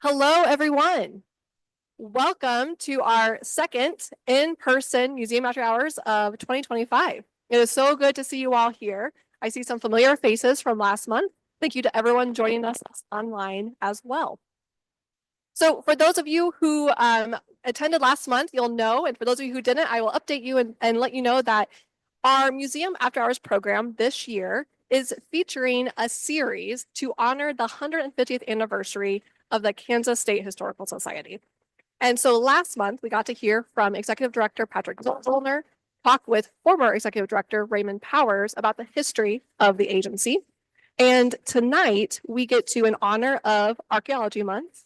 Hello, everyone. Welcome to our second in-person Museum After Hours of 2025. It is so good to see you all here. I see some familiar faces from last month. Thank you to everyone joining us online as well. So for those of you who attended last month, you'll know, and for those of you who didn't, I will update you and let you know that our Museum After Hours program this year is featuring a series to honor the 150th anniversary of the Kansas State Historical Society. And so last month, we got to hear from Executive Director Patrick Zollner talk with former Executive Director Raymond Powers about the history of the agency. And tonight, we get to, in honor of Archeology Month,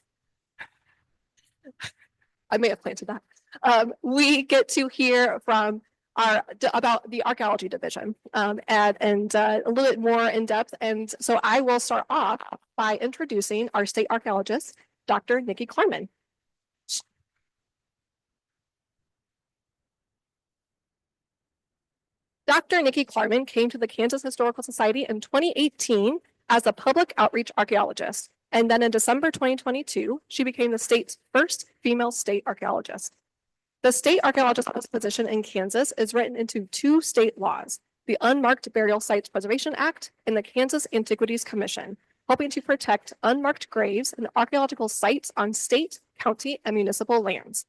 I may have planted that, we get to hear from about the Archeology division and a little bit more in depth. And so I will start off by introducing our state archaeologist, Dr. Nikki Klarmann. Dr. Nikki Klarmann came to the Kansas Historical Society in 2018 as a public outreach archaeologist. And then in December 2022, she became the state's first female state archaeologist. The state archaeologist position in Kansas is written into two state laws, the Unmarked Burial Sites Preservation Act and the Kansas Antiquities Commission, helping to protect unmarked graves and archaeological sites on state, county, and municipal lands.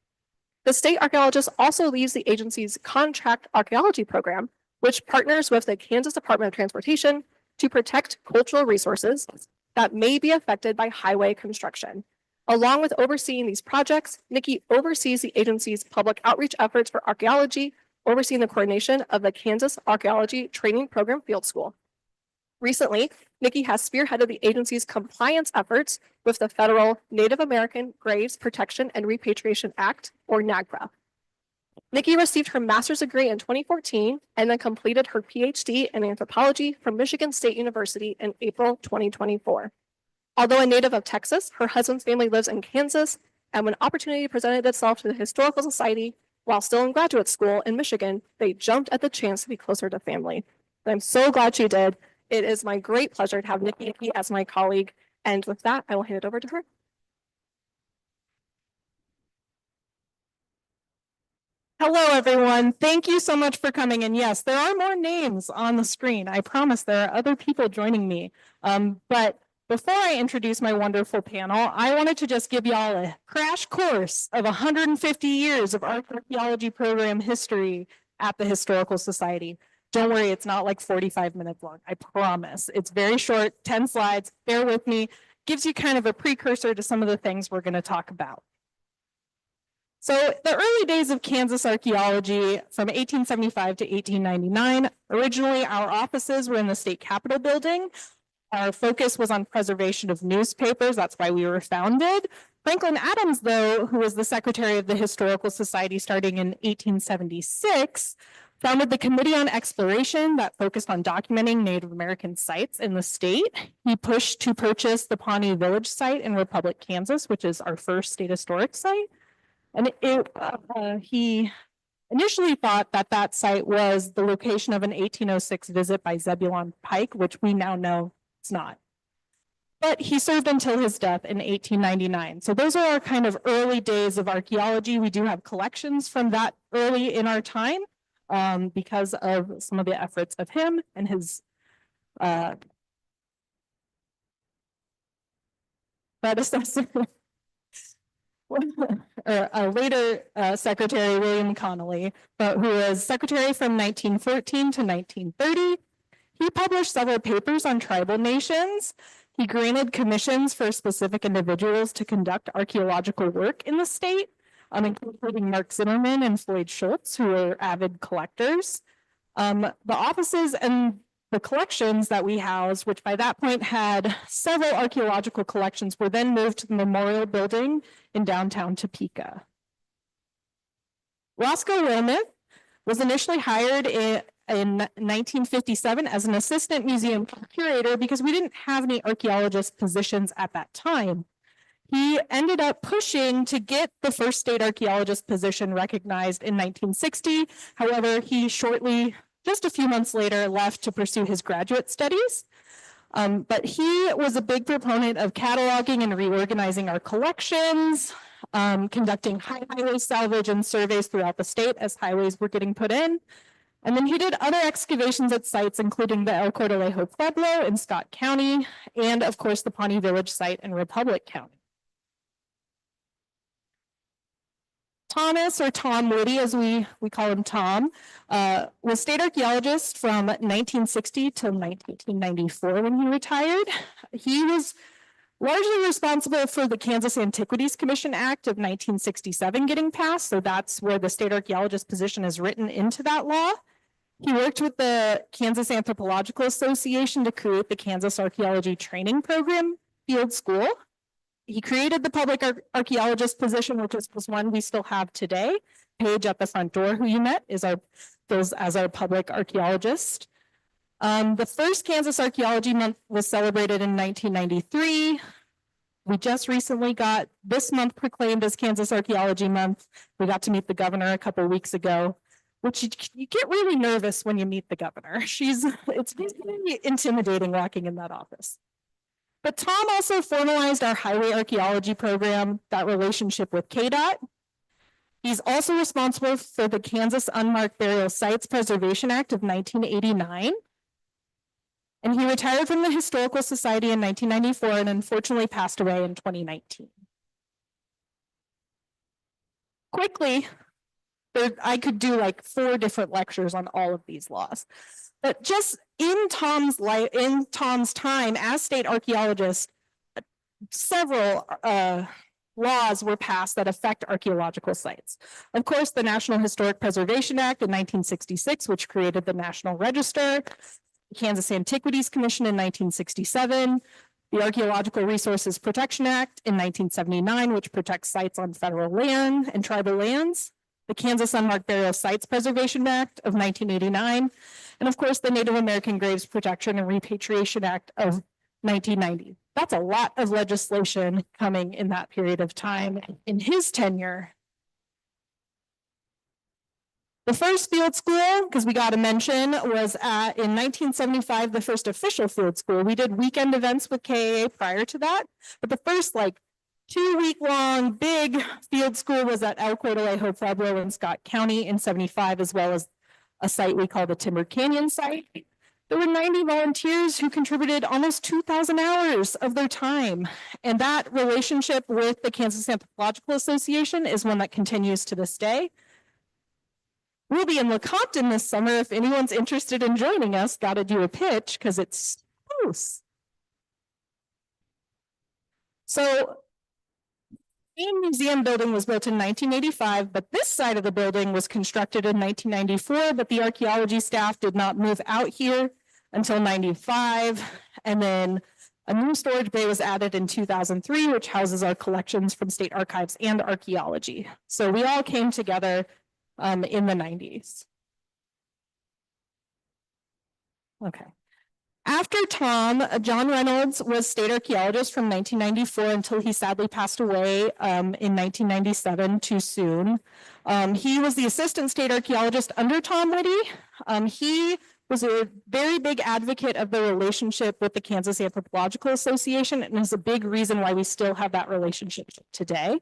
The state archaeologist also leads the agency's contract archaeology program, which partners with the Kansas Department of Transportation to protect cultural resources that may be affected by highway construction. Along with overseeing these projects, Nikki oversees the agency's public outreach efforts for archaeology, overseeing the coordination of the Kansas Archeology Training Program Field School. Recently, Nikki has spearheaded the agency's compliance efforts with the federal Native American Graves Protection and Repatriation Act, or NAGPRA. Nikki received her master's degree in 2014 and then completed her PhD in anthropology from Michigan State University in April 2024. Although a native of Texas, her husband's family lives in Kansas, and when opportunity presented itself to the Historical Society while still in graduate school in Michigan, they jumped at the chance to be closer to family. And I'm so glad she did. It is my great pleasure to have Nikki as my colleague, and with that, I will hand it over to her. Hello, everyone. Thank you so much for coming. And yes, there are more names on the screen. I promise there are other people joining me. But before I introduce my wonderful panel, I wanted to just give y'all a crash course of 150 years of archaeology program history at the Historical Society. Don't worry, it's not like 45 minutes long. I promise. It's very short, 10 slides. Bear with me. Gives you kind of a precursor to some of the things we're going to talk about. So the early days of Kansas archaeology from 1875 to 1899, originally our offices were in the state capitol building. Our focus was on preservation of newspapers. That's why we were founded. Franklin Adams, though, who was the secretary of the Historical Society starting in 1876, founded the Committee on Exploration that focused on documenting Native American sites in the state. He pushed to purchase the Pawnee Village site in Republic, Kansas, which is our first state historic site. And he initially thought that that site was the location of an 1806 visit by Zebulon Pike, which we now know it's not. But he served until his death in 1899. So those are our kind of early days of archaeology. We do have collections from that early in our time because of some of the efforts of him and his predecessor. Later Secretary William Connolly, who was secretary from 1914 to 1930. He published several papers on tribal nations. He granted commissions for specific individuals to conduct archaeological work in the state, including Mark Zimmerman and Floyd Schultz, who were avid collectors. The offices and the collections that we housed, which by that point had several archaeological collections, were then moved to the Memorial Building in downtown Topeka. Roscoe Wilmuth was initially hired in 1957 as an assistant museum curator because we didn't have any archaeologist positions at that time. He ended up pushing to get the first state archaeologist position recognized in 1960. However, he shortly, just a few months later, left to pursue his graduate studies. But he was a big proponent of cataloging and reorganizing our collections, conducting highway salvage and surveys throughout the state as highways were getting put in. And then he did other excavations at sites, including the El Cordalejo Pueblo in Scott County, and of course, the Pawnee Village site in Republic County. Thomas, or Tom Whitty, as we call him Tom, was state archaeologist from 1960 to 1994 when he retired. He was largely responsible for the Kansas Antiquities Commission Act of 1967 getting passed, so that's where the state archaeologist position is written into that law. He worked with the Kansas Anthropological Association to create the Kansas Archaeology Training Program Field School. He created the public archaeologist position, which is one we still have today. Paige at the front door, who you met, goes as our public archaeologist. The first Kansas Archaeology Month was celebrated in 1993. We just recently got this month proclaimed as Kansas Archaeology Month. We got to meet the governor a couple of weeks ago, which you get really nervous when you meet the governor. It's really intimidating walking in that office. But Tom also formalized our highway archaeology program, that relationship with KDOT. He's also responsible for the Kansas Unmarked Burial Sites Preservation Act of 1989. And he retired from the Historical Society in 1994 and unfortunately passed away in 2019. Quickly, I could do like 4 different lectures on all of these laws. But just in Tom's time as state archaeologist, several laws were passed that affect archaeological sites. Of course, the National Historic Preservation Act in 1966, which created the National Register, the Kansas Antiquities Commission in 1967, the Archaeological Resources Protection Act in 1979, which protects sites on federal land and tribal lands, the Kansas Unmarked Burial Sites Preservation Act of 1989, and of course, the Native American Graves Protection and Repatriation Act of 1990. That's a lot of legislation coming in that period of time in his tenure. The first field school, because we got to mention, was in 1975, the first official field school. We did weekend events with KAA prior to that, but the first 2-week-long big field school was at El Cordalejo Pueblo in Scott County in 75, as well as a site we call the Timber Canyon site. There were 90 volunteers who contributed almost 2,000 hours of their time. And that relationship with the Kansas Anthropological Association is one that continues to this day. We'll be in Lecompton this summer. If anyone's interested in joining us, got to do a pitch because it's close. So, the main museum building was built in 1985, but this side of the building was constructed in 1994, but the archaeology staff did not move out here until 95. And then a new storage bay was added in 2003, which houses our collections from state archives and archaeology. So we all came together in the 90s. Okay. After Tom, John Reynolds was state archaeologist from 1994 until he sadly passed away in 1997, too soon. He was the assistant state archaeologist under Tom Whitty. He was a very big advocate of the relationship with the Kansas Anthropological Association, and is a big reason why we still have that relationship today.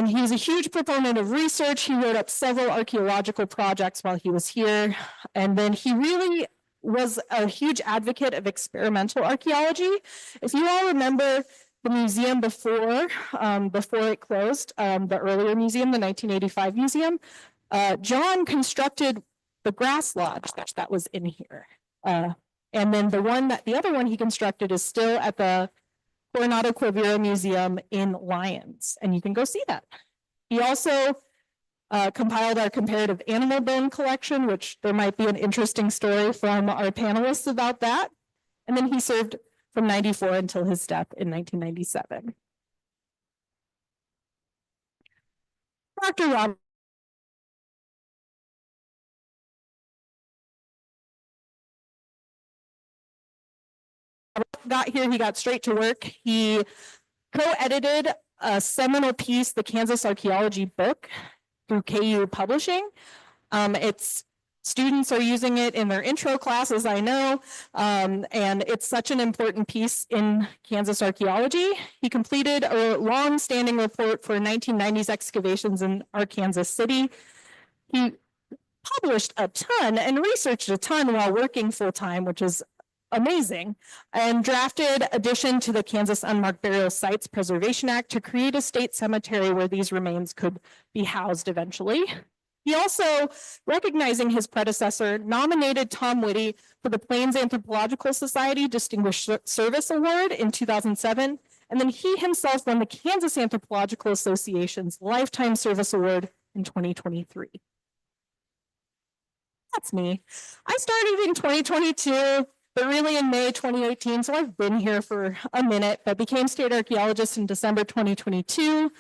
He was a huge proponent of research. He wrote up several archaeological projects while he was here, and then he really was a huge advocate of experimental archaeology. If you all remember the museum before it closed, the earlier museum, the 1985 museum, John constructed the grass lodge that was in here. And then the other one he constructed is still at the Coronado Quivira Museum in Lyons, and you can go see that. He also compiled our comparative animal bone collection, which there might be an interesting story from our panelists about that. And then he served from 94 until his death in 1997. Dr. Rob got here, he got straight to work. He co-edited a seminal piece, the Kansas Archaeology book, through KU Publishing. It's Students are using it in their intro classes, I know, and it's such an important piece in Kansas archaeology. He completed a long-standing report for 1990s excavations in Arkansas City. He published a ton and researched a ton while working full-time, which is amazing, and drafted addition to the Kansas Unmarked Burial Sites Preservation Act to create a state cemetery where these remains could be housed eventually. He also, recognizing his predecessor, nominated Tom Whitty for the Plains Anthropological Society Distinguished Service Award in 2007, and then he himself won the Kansas Anthropological Association's Lifetime Service Award in 2023. That's me. I started in 2022, but really in May 2018, so I've been here for a minute, but became state archaeologist in December 2022.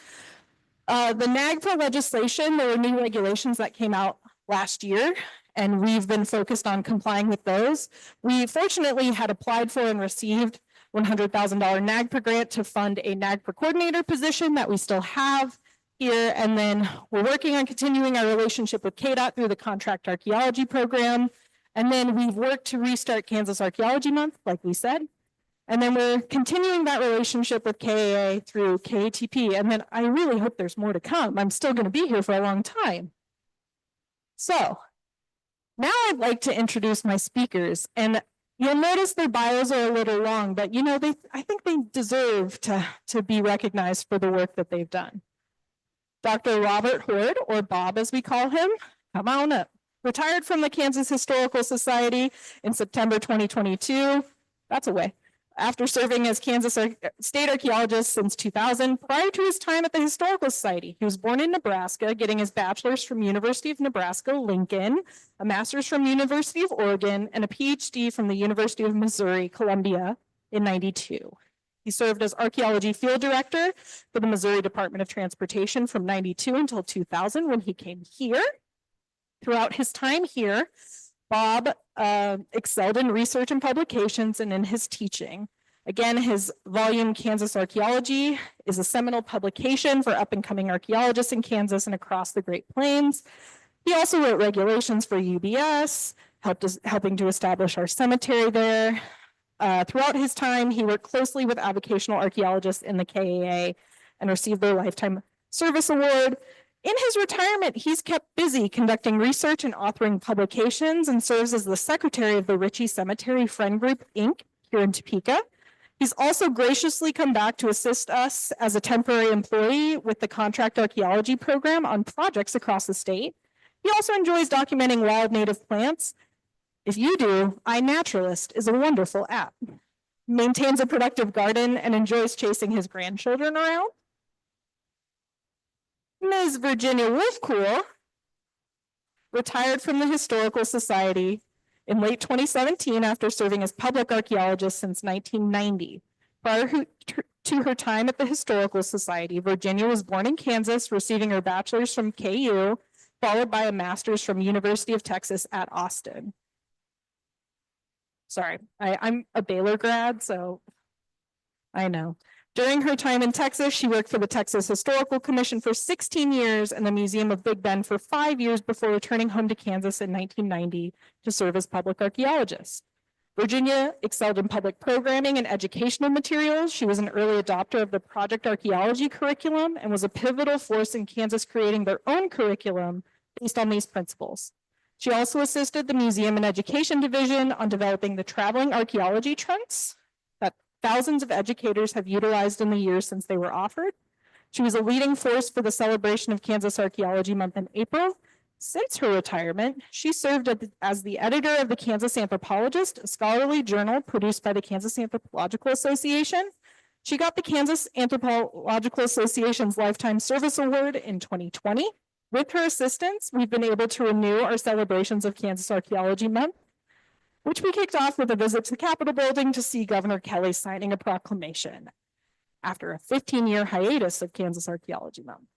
The NAGPRA legislation, there were new regulations that came out last year, and we've been focused on complying with those. We fortunately had applied for and received $100,000 NAGPRA grant to fund a NAGPRA coordinator position that we still have here. And then we're working on continuing our relationship with KDOT through the contract archaeology program. And then we've worked to restart Kansas Archaeology Month, like we said. And then we're continuing that relationship with KAA through KATP. And then I really hope there's more to come. I'm still going to be here for a long time. So now I'd like to introduce my speakers. And you'll notice their bios are a little long, but you know, I think they deserve to be recognized for the work that they've done. Dr. Robert Hoard, or Bob as we call him, come on up. Retired from the Kansas Historical Society in September 2022. That's a way. After serving as Kansas state archaeologist since 2000, prior to his time at the Historical Society, he was born in Nebraska, getting his bachelor's from University of Nebraska, Lincoln, a master's from University of Oregon, and a PhD from the University of Missouri, Columbia in '92. He served as archaeology field director for the Missouri Department of Transportation from '92 until 2000 when he came here. Throughout his time here, Bob excelled in research and publications and in his teaching. Again, his volume, Kansas Archeology, is a seminal publication for up-and-coming archaeologists in Kansas and across the Great Plains. He also wrote regulations for UBS, helping to establish our cemetery there. Throughout his time, he worked closely with avocational archaeologists in the KAA and received their Lifetime Service Award. In his retirement, he's kept busy conducting research and authoring publications and serves as the secretary of the Ritchie Cemetery Friend Group, Inc., here in Topeka. He's also graciously come back to assist us as a temporary employee with the contract archaeology program on projects across the state. He also enjoys documenting wild native plants. If you do, iNaturalist is a wonderful app. Maintains a productive garden and enjoys chasing his grandchildren around. Ms. Virginia Wulfkuhle retired from the Historical Society in late 2017 after serving as public archaeologist since 1990. Prior to her time at the Historical Society, Virginia was born in Kansas, receiving her bachelor's from KU, followed by a master's from University of Texas at Austin. Sorry, I'm a Baylor grad, so I know. During her time in Texas, she worked for the Texas Historical Commission for 16 years and the Museum of Big Bend for 5 years before returning home to Kansas in 1990 to serve as public archaeologist. Virginia excelled in public programming and educational materials. She was an early adopter of the Project Archaeology curriculum and was a pivotal force in Kansas creating their own curriculum based on these principles. She also assisted the Museum and Education Division on developing the traveling archaeology trunks that thousands of educators have utilized in the years since they were offered. She was a leading force for the celebration of Kansas Archaeology Month in April. Since her retirement, she served as the editor of the Kansas Anthropologist, a scholarly journal produced by the Kansas Anthropological Association. She got the Kansas Anthropological Association's Lifetime Service Award in 2020. With her assistance, we've been able to renew our celebrations of Kansas Archaeology Month, which we kicked off with a visit to the Capitol building to see Governor Kelly signing a proclamation after a 15-year hiatus of Kansas Archaeology Month.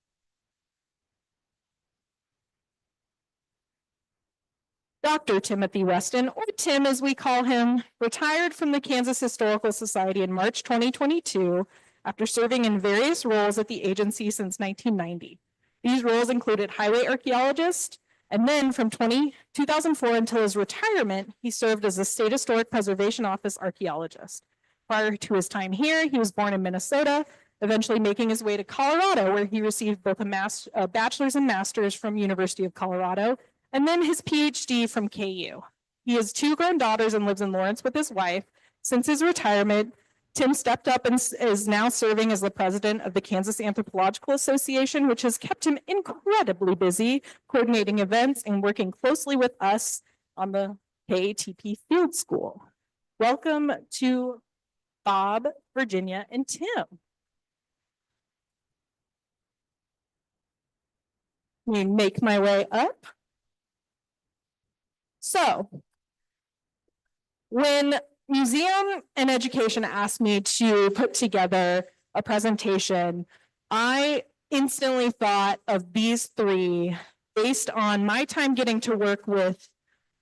Dr. Timothy Weston, or Tim as we call him, retired from the Kansas Historical Society in March 2022 after serving in various roles at the agency since 1990. These roles included highway archaeologist, And then from 2004 until his retirement, he served as a State Historic Preservation Office archaeologist. Prior to his time here, he was born in Minnesota, eventually making his way to Colorado, where he received both a bachelor's and master's from University of Colorado, and then his PhD from KU. He has 2 grown daughters and lives in Lawrence with his wife. Since his retirement, Tim stepped up and is now serving as the president of the Kansas Anthropological Association, which has kept him incredibly busy, coordinating events and working closely with us on the KATP Field School. Welcome to Bob, Virginia, and Tim. Let me make my way up. So, when Museum and Education asked me to put together a presentation, I instantly thought of these 3 based on my time getting to work with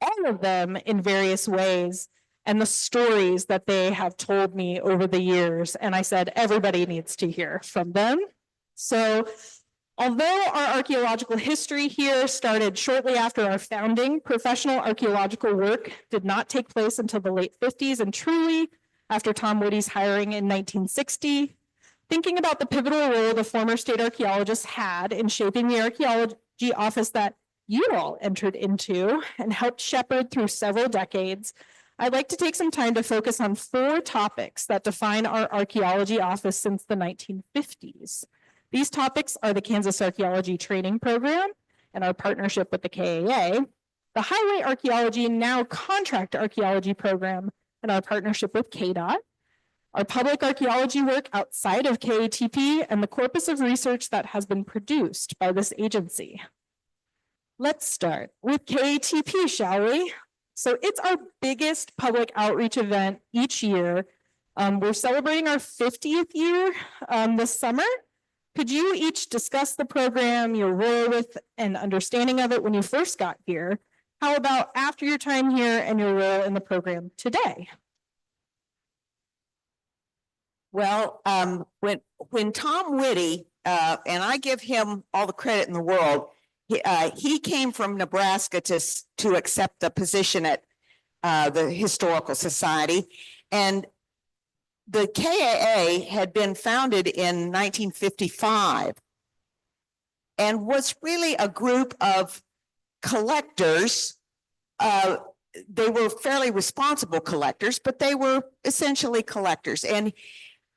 all of them in various ways and the stories that they have told me over the years. And I said, everybody needs to hear from them. So although our archaeological history here started shortly after our founding, professional archaeological work did not take place until the late 50s and truly after Tom Woody's hiring in 1960. Thinking about the pivotal role the former state archaeologists had in shaping the archaeology office that you all entered into and helped shepherd through several decades, I'd like to take some time to focus on 4 topics that define our archaeology office since the 1950s. These topics are the Kansas Archaeology Training Program and our partnership with the KAA, the Highway Archaeology now Contract Archaeology Program and our partnership with KDOT, our public archaeology work outside of KATP, and the corpus of research that has been produced by this agency. Let's start with KATP, shall we? So it's our biggest public outreach event each year. We're celebrating our 50th year this summer. Could you each discuss the program, your role with and understanding of it when you first got here? How about after your time here and your role in the program today? Well, when Tom Whitty, and I give him all the credit in the world, he came from Nebraska to accept the position at the Historical Society, and the KAA had been founded in 1955 and was really a group of collectors. They were fairly responsible collectors, but they were essentially collectors. And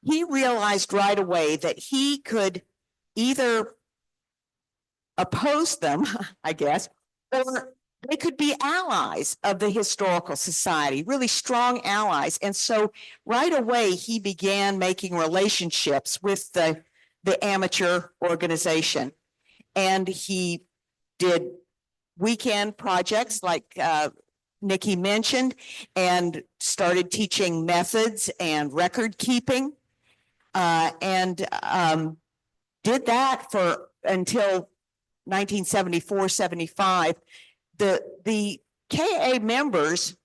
he realized right away that he could either oppose them, I guess, or they could be allies of the Historical Society, really strong allies. And so right away, he began making relationships with the amateur organization. And he did weekend projects like Nikki mentioned, and started teaching methods and record keeping, and did that for until 1974-75. The KA members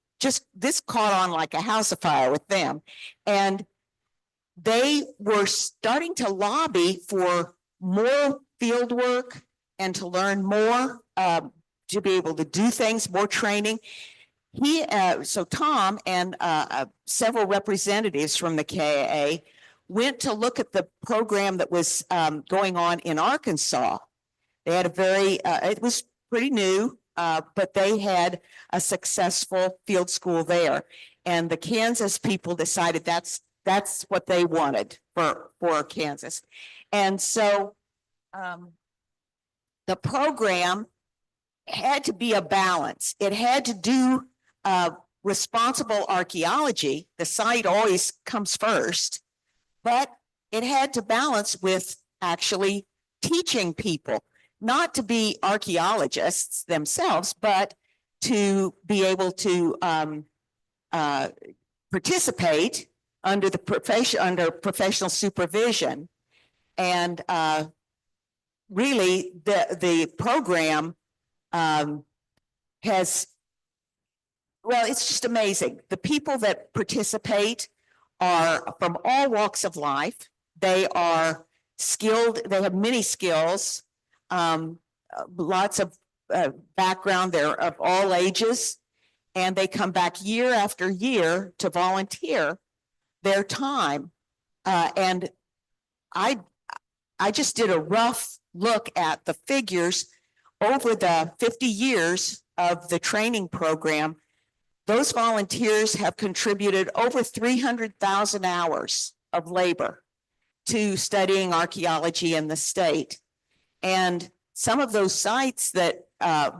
this caught on like a house of fire with them, and they were starting to lobby for more field work and to learn more, to be able to do things, more training. So Tom and several representatives from the KAA went to look at the program that was going on in Arkansas. They had it was pretty new, but they had a successful field school there. And the Kansas people decided that's what they wanted for Kansas. And so the program had to be a balance. It had to do responsible archaeology. The site always comes first, but it had to balance with actually teaching people, not to be archaeologists themselves, but to be able to participate under professional supervision. And really the program it's just amazing. The people that participate are from all walks of life. They are skilled. They have many skills, lots of background. They're of all ages, and they come back year after year to volunteer their time. And I just did a rough look at the figures over the 50 years of the training program. Those volunteers have contributed over 300,000 hours of labor to studying archaeology in the state. And some of those sites that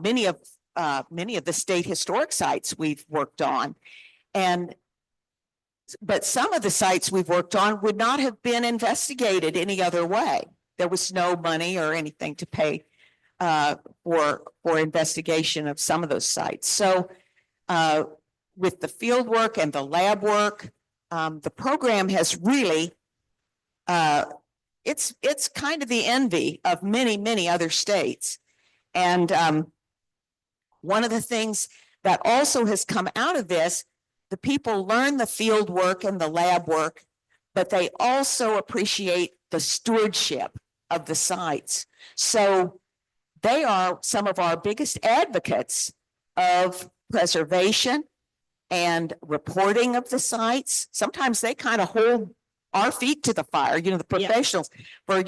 many of the state historic sites we've worked on, but some of the sites we've worked on would not have been investigated any other way. There was no money or anything to pay for investigation of some of those sites. So with the field work and the lab work, the program has really, it's kind of the envy of many other states. And one of the things that also has come out of this, the people learn the field work and the lab work, but they also appreciate the stewardship of the sites. So they are some of our biggest advocates of preservation and reporting of the sites. Sometimes they kind of hold our feet to the fire, the professionals, for,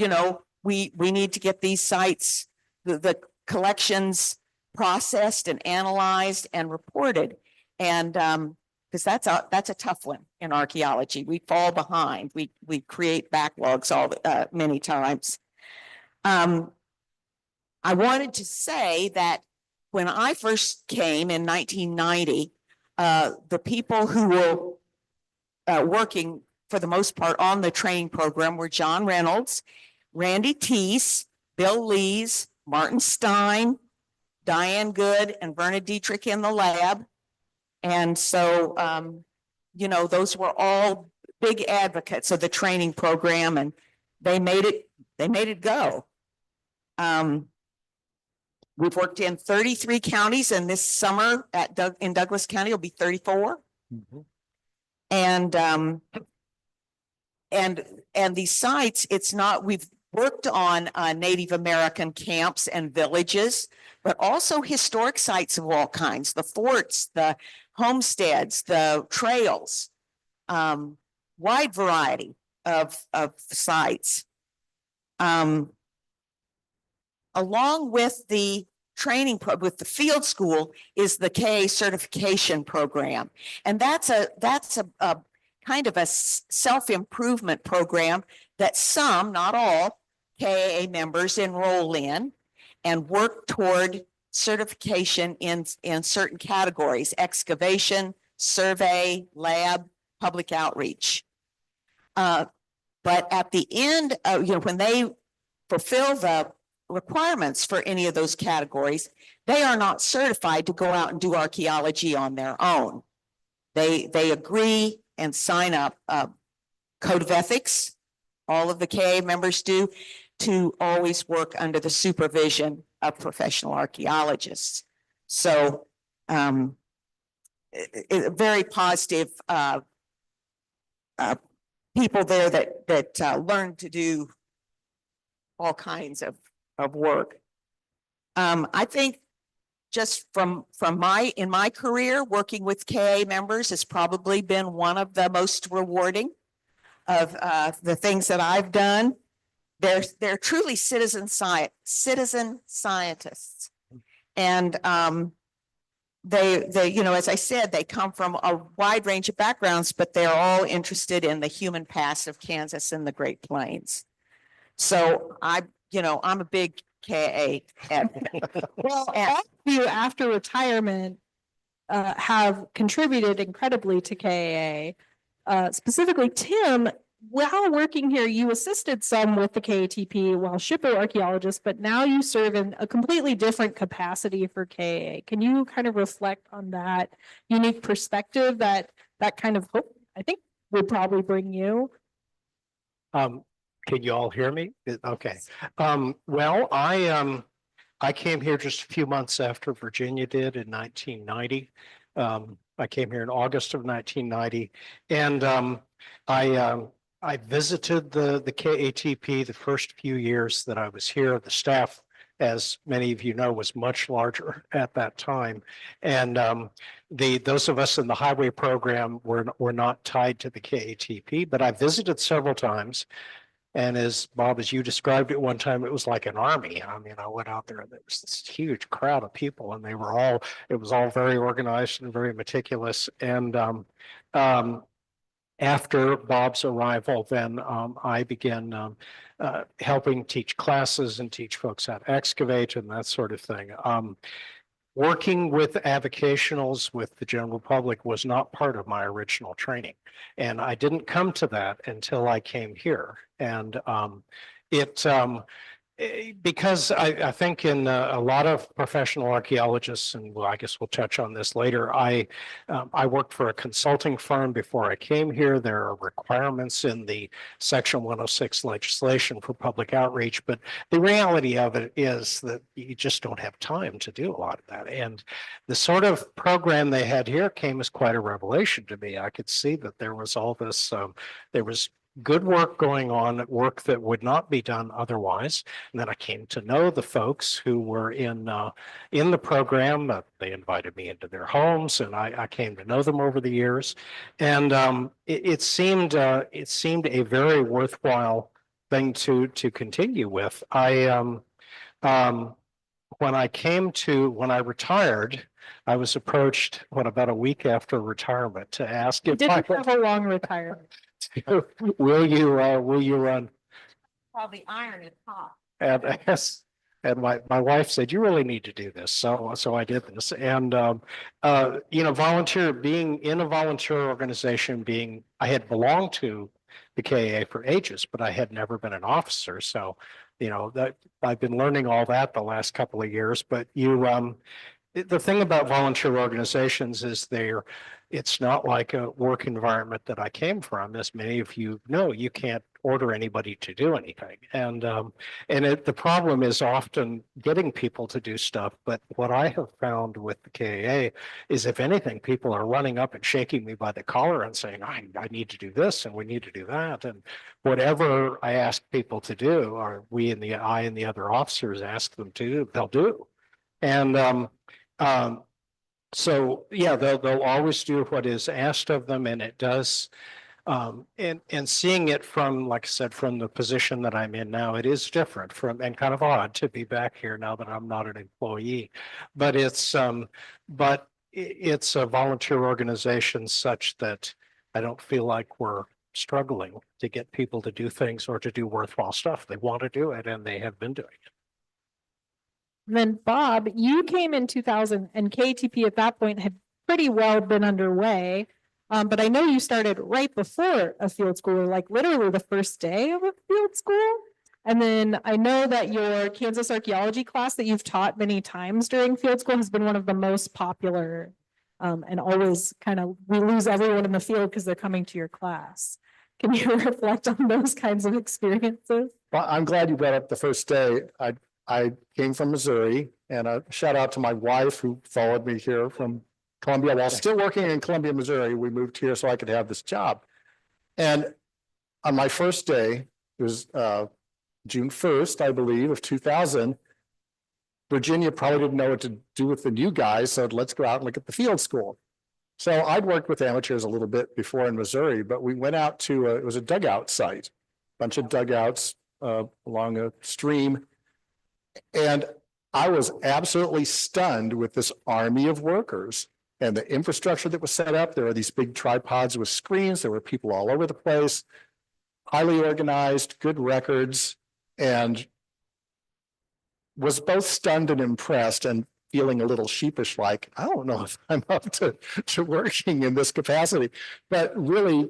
we need to get these sites, the collections processed and analyzed and reported. And because that's a tough one in archaeology. We fall behind. We create backlogs many times. I wanted to say that when I first came in 1990, the people who were working for the most part on the training program were John Reynolds, Randy Teese, Bill Lees, Martin Stein, Diane Good, and Verna Dietrich in the lab. And so, those were all big advocates of the training program, and they made it go. We've worked in 33 counties, and this summer in Douglas County will be 34. Mm-hmm. And these sites, we've worked on Native American camps and villages, but also historic sites of all kinds, the forts, the homesteads, the trails, wide variety of sites. Along with the training with the field school is the KA certification program. And that's a kind of a self-improvement program that some, not all, KA members enroll in and work toward certification in certain categories: excavation, survey, lab, public outreach. But at the end of, when they fulfill the requirements for any of those categories, they are not certified to go out and do archaeology on their own. They agree and sign up code of ethics. All of the KA members do, to always work under the supervision of professional archaeologists. So very positive people there that learn to do all kinds of work. I think just in my career, working with KA members has probably been one of the most rewarding of the things that I've done. They're truly citizen scientists, and they as I said, they come from a wide range of backgrounds, but they're all interested in the human past of Kansas and the Great Plains. So I'm a big KA advocate. Well, all of you after retirement have contributed incredibly to KA. Specifically, Tim, while working here, you assisted some with the KATP while SHPO archaeologist, but now you serve in a completely different capacity for KA. Can you kind of reflect on that unique perspective that kind of hope, I think, would probably bring you? Can you all hear me? Okay. Well, I came here just a few months after Virginia did in 1990. I came here in August of 1990, and I visited the KATP the first few years that I was here. The staff as many of you know, was much larger at that time. And those of us in the highway program were not tied to the KATP, but I visited several times. And as Bob, as you described it one time, it was like an army. I mean, I went out there and there was this huge crowd of people, and it was all very organized and very meticulous. And after Bob's arrival, then I began helping teach classes and teach folks how to excavate and that sort of thing. Working with avocationals with the general public was not part of my original training. And I didn't come to that until I came here. And because I think in a lot of professional archaeologists, and well, I guess we'll touch on this later, I worked for a consulting firm before I came here. There are requirements in the Section 106 legislation for public outreach, but the reality of it is that you just don't have time to do a lot of that. And the sort of program they had here came as quite a revelation to me. I could see that there was all this, there was good work going on, work that would not be done otherwise. And then I came to know the folks who were in the program. They invited me into their homes, and I came to know them over the years. And it seemed a very worthwhile thing to continue with. When I retired, I was approached about a week after retirement to ask if I Didn't have a long retirement. will you run? Probably iron is hot. And yes, and my wife said, you really need to do this. So I did this. And being in a volunteer organization, I had belonged to the KA for ages, but I had never been an officer. So, that I've been learning all that the last couple of years. But the thing about volunteer organizations is it's not like a work environment that I came from. As many of you know, you can't order anybody to do anything. And the problem is often getting people to do stuff. But what I have found with the KAA is, if anything, people are running up and shaking me by the collar and saying, I need to do this and we need to do that. And whatever I ask people to do, or I and the other officers ask them to do, they'll do. And so yeah, they'll always do what is asked of them, and it does. And seeing it from, like I said, from the position that I'm in now, it is different and kind of odd to be back here now that I'm not an employee. But it's a volunteer organization such that I don't feel like we're struggling to get people to do things or to do worthwhile stuff. They want to do it, and they have been doing it. And then Bob, you came in 2000, and KTP at that point had pretty well been underway. But I know you started right before a field school, like literally the first day of a field school. And then I know that your Kansas archaeology class that you've taught many times during field school has been one of the most popular, and always we lose everyone in the field because they're coming to your class. Can you reflect on those kinds of experiences? Well, I'm glad you brought up the first day. I came from Missouri, and a shout out to my wife who followed me here from Columbia. While still working in Columbia, Missouri, we moved here so I could have this job. And on my first day, it was June 1st, I believe, of 2000. Virginia probably didn't know what to do with the new guys, so let's go out and look at the field school. So I'd worked with amateurs a little bit before in Missouri, but we went out to it was a dugout site, bunch of dugouts along a stream. And I was absolutely stunned with this army of workers and the infrastructure that was set up. There were these big tripods with screens. There were people all over the place, highly organized, good records, and was both stunned and impressed and feeling a little sheepish, like, I don't know if I'm up to working in this capacity. But really,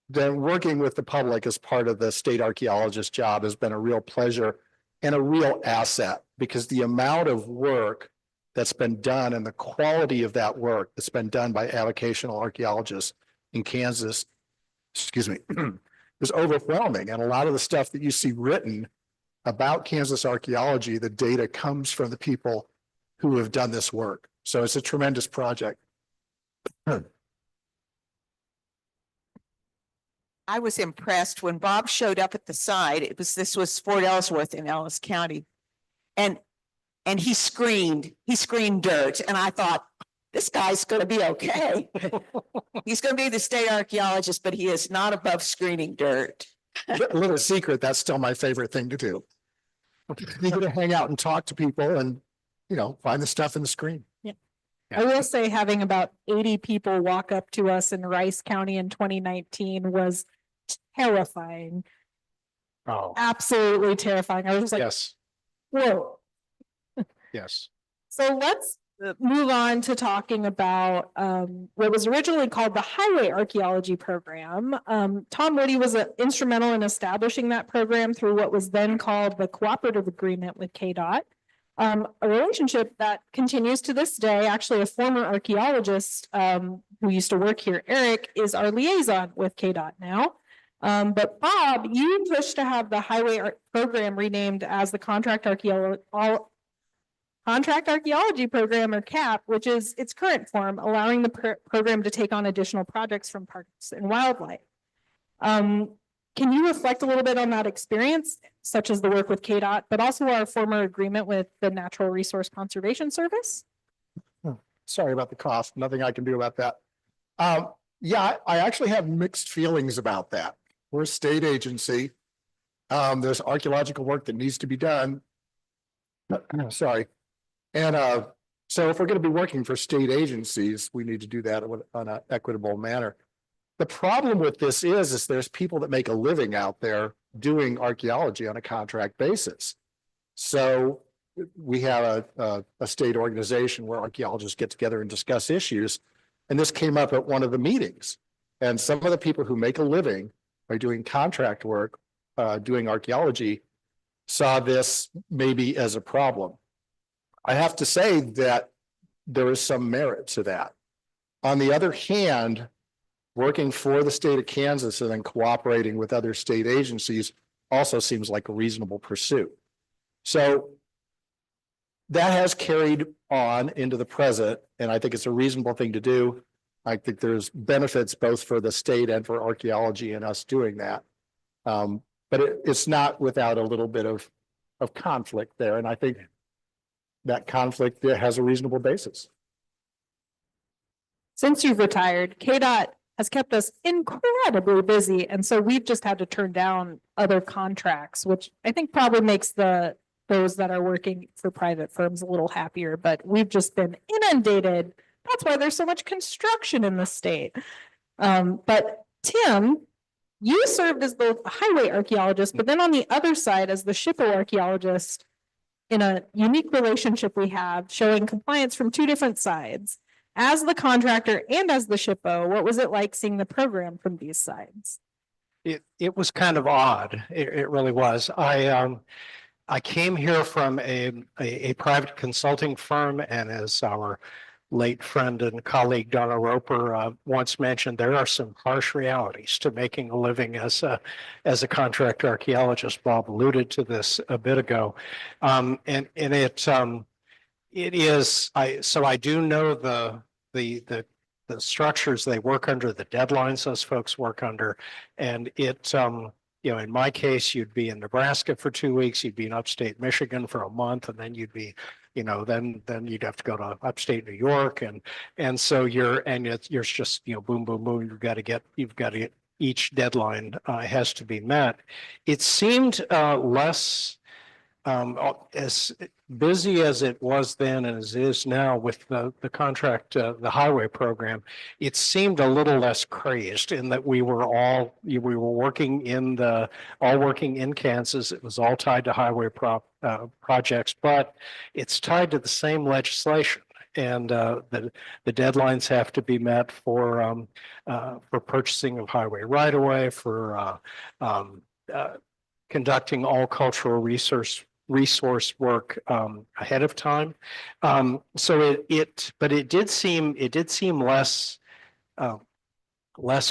then working with the public as part of the state archaeologist job has been a real pleasure and a real asset, because the amount of work that's been done and the quality of that work that's been done by avocational archaeologists in Kansas, is overwhelming. And a lot of the stuff that you see written about Kansas archaeology, the data comes from the people who have done this work. So it's a tremendous project. I was impressed when Bob showed up at the site. This was Fort Ellsworth in Ellis County. And and he screened dirt. And I thought, this guy's going to be okay. He's going to be the state archaeologist, but he is not above screening dirt. Little secret, that's still my favorite thing to do. You get to hang out and talk to people and, find the stuff in the screen. I will say having about 80 people walk up to us in Rice County in 2019 was terrifying. Oh, Absolutely terrifying. I was just like, yes, whoa. yes. So let's move on to talking about what was originally called the Highway Archaeology Program. Tom Whitty was instrumental in establishing that program through what was then called the Cooperative Agreement with KDOT. A relationship that continues to this day. Actually, a former archaeologist who used to work here, Eric, is our liaison with KDOT now. But Bob, you pushed to have the highway program renamed as the Contract Archaeology Program, or CAP, which is its current form, allowing the program to take on additional projects from parks and wildlife. Can you reflect a little bit on that experience, such as the work with KDOT, but also our former agreement with the Natural Resource Conservation Service? Sorry about the cough. Nothing I can do about that. Yeah, I actually have mixed feelings about that. We're a state agency. There's archaeological work that needs to be done. Sorry. And so if we're going to be working for state agencies, we need to do that on an equitable manner. The problem with this is there's people that make a living out there doing archaeology on a contract basis. So we have a state organization where archaeologists get together and discuss issues. And this came up at one of the meetings. And some of the people who make a living by doing contract work, doing archaeology, saw this maybe as a problem. I have to say that there is some merit to that. On the other hand, working for the state of Kansas and then cooperating with other state agencies also seems like a reasonable pursuit. So that has carried on into the present, and I think it's a reasonable thing to do. I think there's benefits both for the state and for archaeology in us doing that. But it's not without a little bit of conflict there, and I think that conflict has a reasonable basis. Since you've retired, KDOT has kept us incredibly busy. And so we've just had to turn down other contracts, which I think probably makes those that are working for private firms a little happier, but we've just been inundated. That's why there's so much construction in the state. But Tim, you served as both a highway archaeologist, but then on the other side as the SHPO archaeologist in a unique relationship we have, showing compliance from two different sides. As the contractor and as the SHPO, what was it like seeing the program from these sides? It was kind of odd. It really was. I came here from a private consulting firm, and as our late friend and colleague Donna Roper once mentioned, there are some harsh realities to making a living as a contract archaeologist. Bob alluded to this a bit ago, and it is. So I do know the structures they work under, the deadlines those folks work under, and it. In my case, you'd be in Nebraska for 2 weeks, you'd be in upstate Michigan for a month, and then you'd be, then you'd have to go to upstate New York, and so you're just, boom, boom, boom. You've got to get each deadline has to be met. It seemed less as busy as it was then and as it is now with the contract, the highway program. It seemed a little less crazed in that we were working in Kansas. It was all tied to highway projects, but it's tied to the same legislation. And the deadlines have to be met for purchasing of highway right of way, for conducting all cultural resource work ahead of time. So it did seem less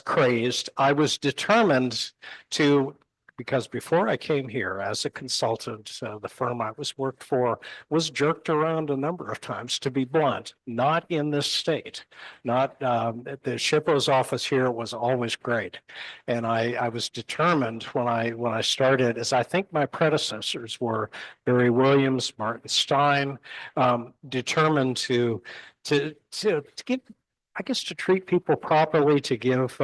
crazed. I was determined to because before I came here as a consultant, the firm I was worked for was jerked around a number of times, to be blunt, not in this state. Not the SHPO's office here was always great. And I was determined when I started, as I think my predecessors were, Barry Williams, Martin Stein, determined to give, I guess, to treat people properly, to give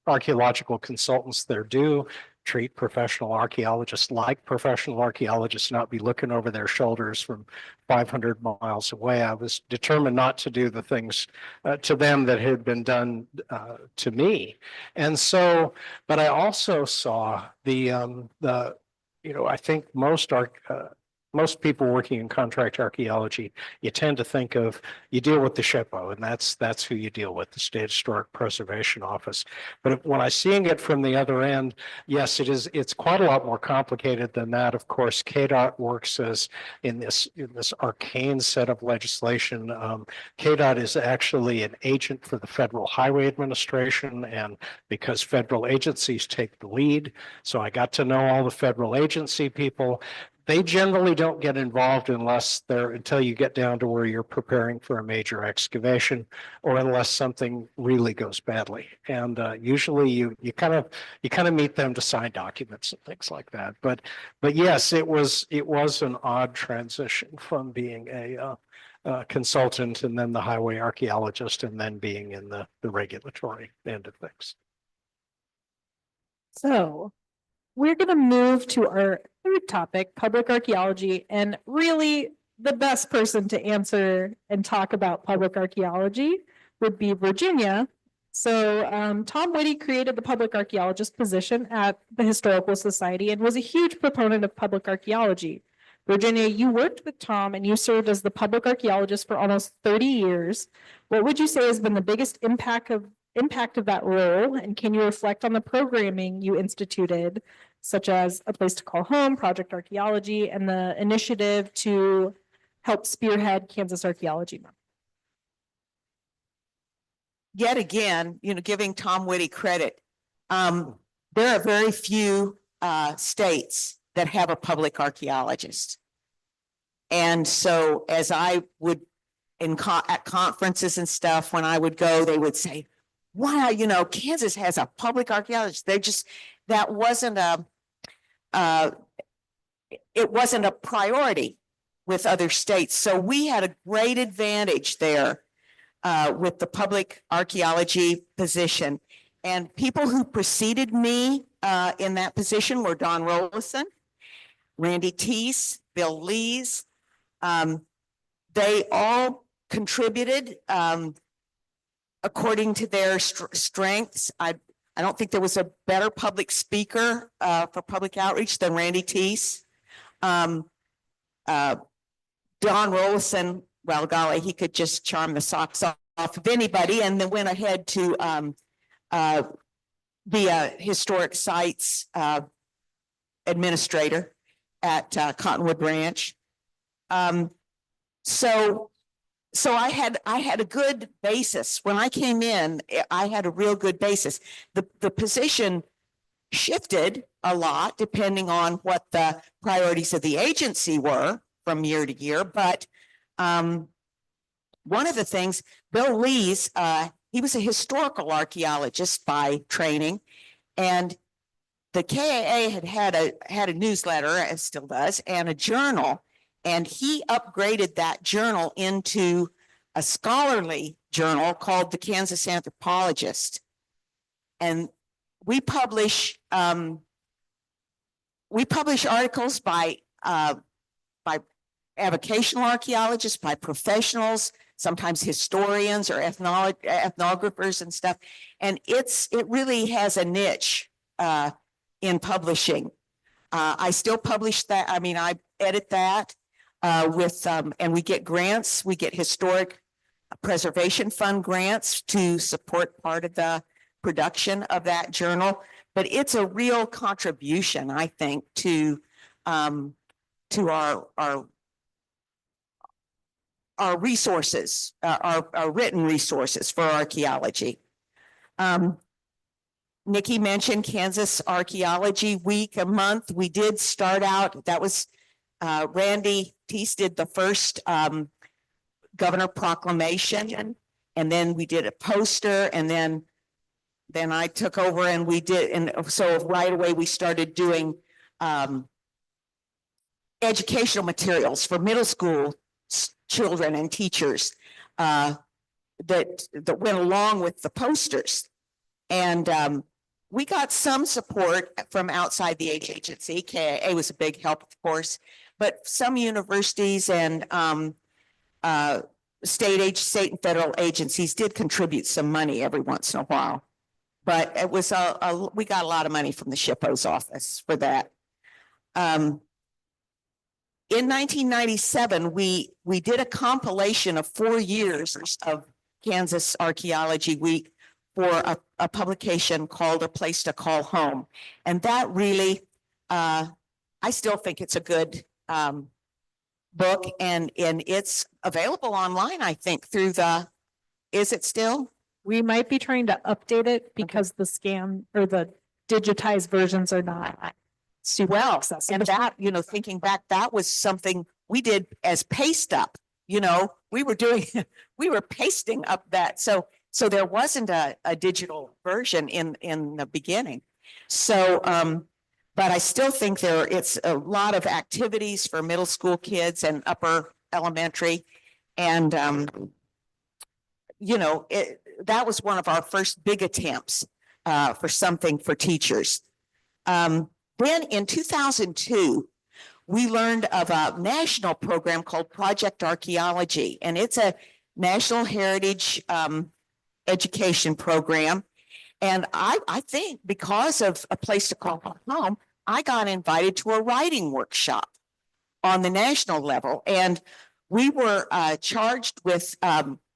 archaeological consultants their due, treat professional archaeologists like professional archaeologists, not be looking over their shoulders from 500 miles away. I was determined not to do the things to them that had been done to me. And so, but I also saw I think most people working in contract archaeology, you tend to think of, you deal with the SHPO, and that's who you deal with, the State Historic Preservation Office. But when I seeing it from the other end, yes, it's quite a lot more complicated than that. Of course, KDOT works as in this arcane set of legislation. KDOT is actually an agent for the Federal Highway Administration, and because federal agencies take the lead, so I got to know all the federal agency people. They generally don't get involved until you get down to where you're preparing for a major excavation, or unless something really goes badly. And usually you kind of meet them to sign documents and things like that. But yes, it was an odd transition from being a consultant and then the highway archaeologist and then being in the regulatory end of things. So we're going to move to our third topic, public archaeology, and really the best person to answer and talk about public archaeology would be Virginia. So Tom Whitty created the public archaeologist position at the Historical Society and was a huge proponent of public archaeology. Virginia, you worked with Tom and you served as the public archaeologist for almost 30 years. What would you say has been the biggest impact of that role? And can you reflect on the programming you instituted, such as A Place to Call Home, Project Archaeology, and the initiative to help spearhead Kansas Archaeology Month? Yet again, giving Tom Whitty credit, there are very few states that have a public archaeologist. And so as I would at conferences and stuff, when I would go, they would say, wow, Kansas has a public archaeologist. That wasn't it wasn't a priority with other states. So we had a great advantage there with the public archaeology position. And people who preceded me in that position were Don Rollison, Randy Teese, Bill Lees. They all contributed according to their strengths. I don't think there was a better public speaker for public outreach than Randy Teese. Don Rollison, well, golly, he could just charm the socks off of anybody, and then went ahead to be a historic sites administrator at Cottonwood Ranch. So I had a good basis. When I came in, I had a real good basis. The position shifted a lot depending on what the priorities of the agency were from year to year. But one of the things, Bill Lees, he was a historical archaeologist by training, and the KAA had a newsletter, as still does, and a journal. And he upgraded that journal into a scholarly journal called the Kansas Anthropologist. And we publish articles by avocational archaeologists, by professionals, sometimes historians or ethnographers and stuff. And it really has a niche in publishing. I still publish that. I mean, I edit that. And we get grants, we get historic preservation fund grants to support part of the production of that journal. But it's a real contribution, I think, to our resources, our written resources for archaeology. Nikki mentioned Kansas Archeology Week a month. We did start out, that was Randy Teese did the first governor proclamation. And then we did a poster, and then I took over and we did, and so right away we started doing educational materials for middle school children and teachers that went along with the posters. And we got some support from outside the agency. KIA was a big help, of course, but some universities and state and federal agencies did contribute some money every once in a while. But it was we got a lot of money from the SHPO's office for that. In 1997, we did a compilation of 4 years of Kansas Archeology Week for a publication called A Place to Call Home. And that really, I still think it's a good book, and it's available online, I think, through is it still? We might be trying to update it because the scan or the digitized versions are not super accessible. And that, thinking back, that was something we did as paste up, we were pasting up that. So there wasn't a digital version in the beginning. So, but I still think it's a lot of activities for middle school kids and upper elementary. And, that was one of our first big attempts for something for teachers. Then in 2002, we learned of a national program called Project Archeology, and it's a national heritage education program. And I think because of A Place to Call Home, I got invited to a writing workshop on the national level. And we were charged with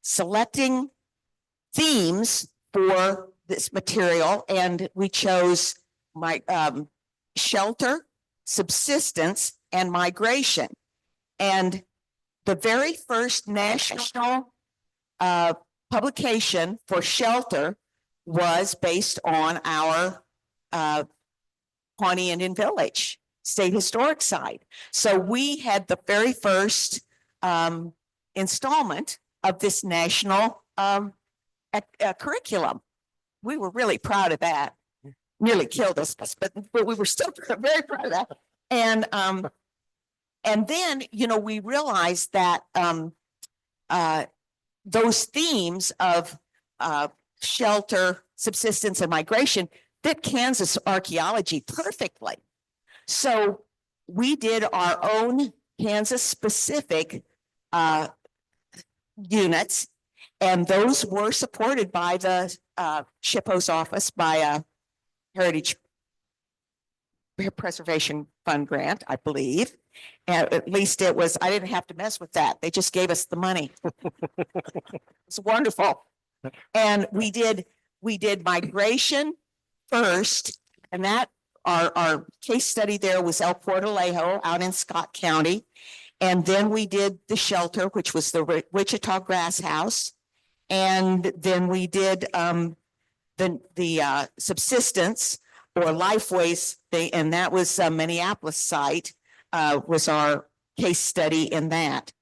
selecting themes for this material. And we chose shelter, subsistence, and migration. And the very first national publication for shelter was based on our Pawnee Indian Village State Historic Site. So we had the very first installment of this national curriculum. We were really proud of that. Nearly killed us, but we were still very proud of that. And then, we realized that those themes of shelter, subsistence, and migration fit Kansas archaeology perfectly. So we did our own Kansas specific units, and those were supported by the SHPO's office by a Heritage Preservation Fund grant, I believe. And at least it was, I didn't have to mess with that. They just gave us the money. It's wonderful. And we did migration first, and that our case study there was El Portalejo out in Scott County. And then we did the shelter, which was the Wichita Grass House. And then we did the subsistence or Lifeways thing, and that was Minneapolis site was our case study in that.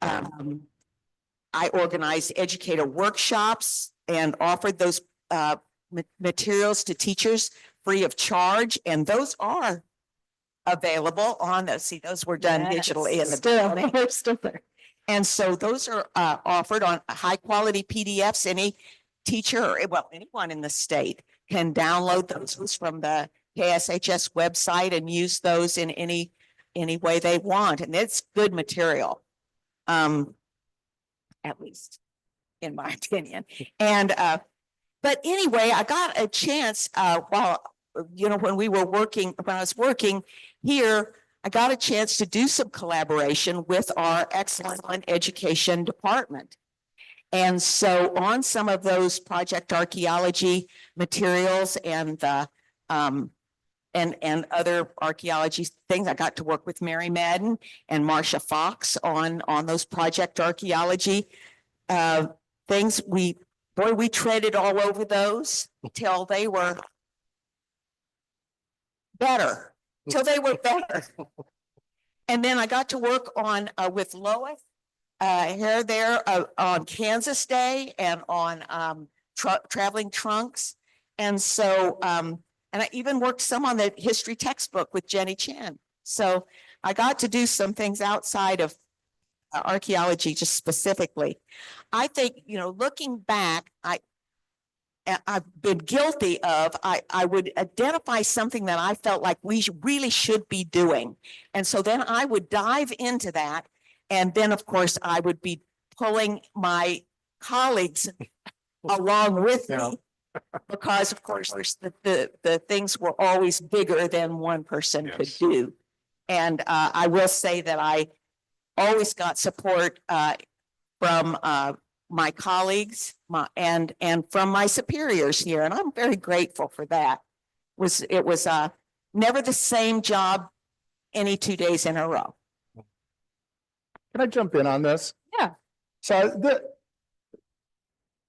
I organized educator workshops and offered those materials to teachers free of charge, and those are available on those. See, those were done digitally in the building. They're still there. And so those are offered on high quality PDFs. Any teacher, well, anyone in the state can download those from the KSHS website and use those in any way they want. And it's good material, at least in my opinion. And, but anyway, I got a chance while, when I was working here, I got a chance to do some collaboration with our excellent education department. And so on some of those Project Archeology materials and the and other archaeology things, I got to work with Mary Madden and Marcia Fox on those Project Archeology things. We treaded all over those until they were better, till they were better. And then I got to work on, with Lois, here there, on Kansas Day and on, traveling trunks. And so, and I even worked some on the history textbook with Jenny Chan. So I got to do some things outside of archaeology, just specifically. I think, you know, looking back, I've been guilty of, I would identify something that I felt like we really should be doing. And so then I would dive into that. And then, of course, I would be pulling my colleagues along with me. Because of course, there's the things were always bigger than one person could do. And I will say that I always got support from my colleagues and from my superiors here. And I'm very grateful for that. It was never the same job any 2 days in a row. Can I jump in on this? Yeah. So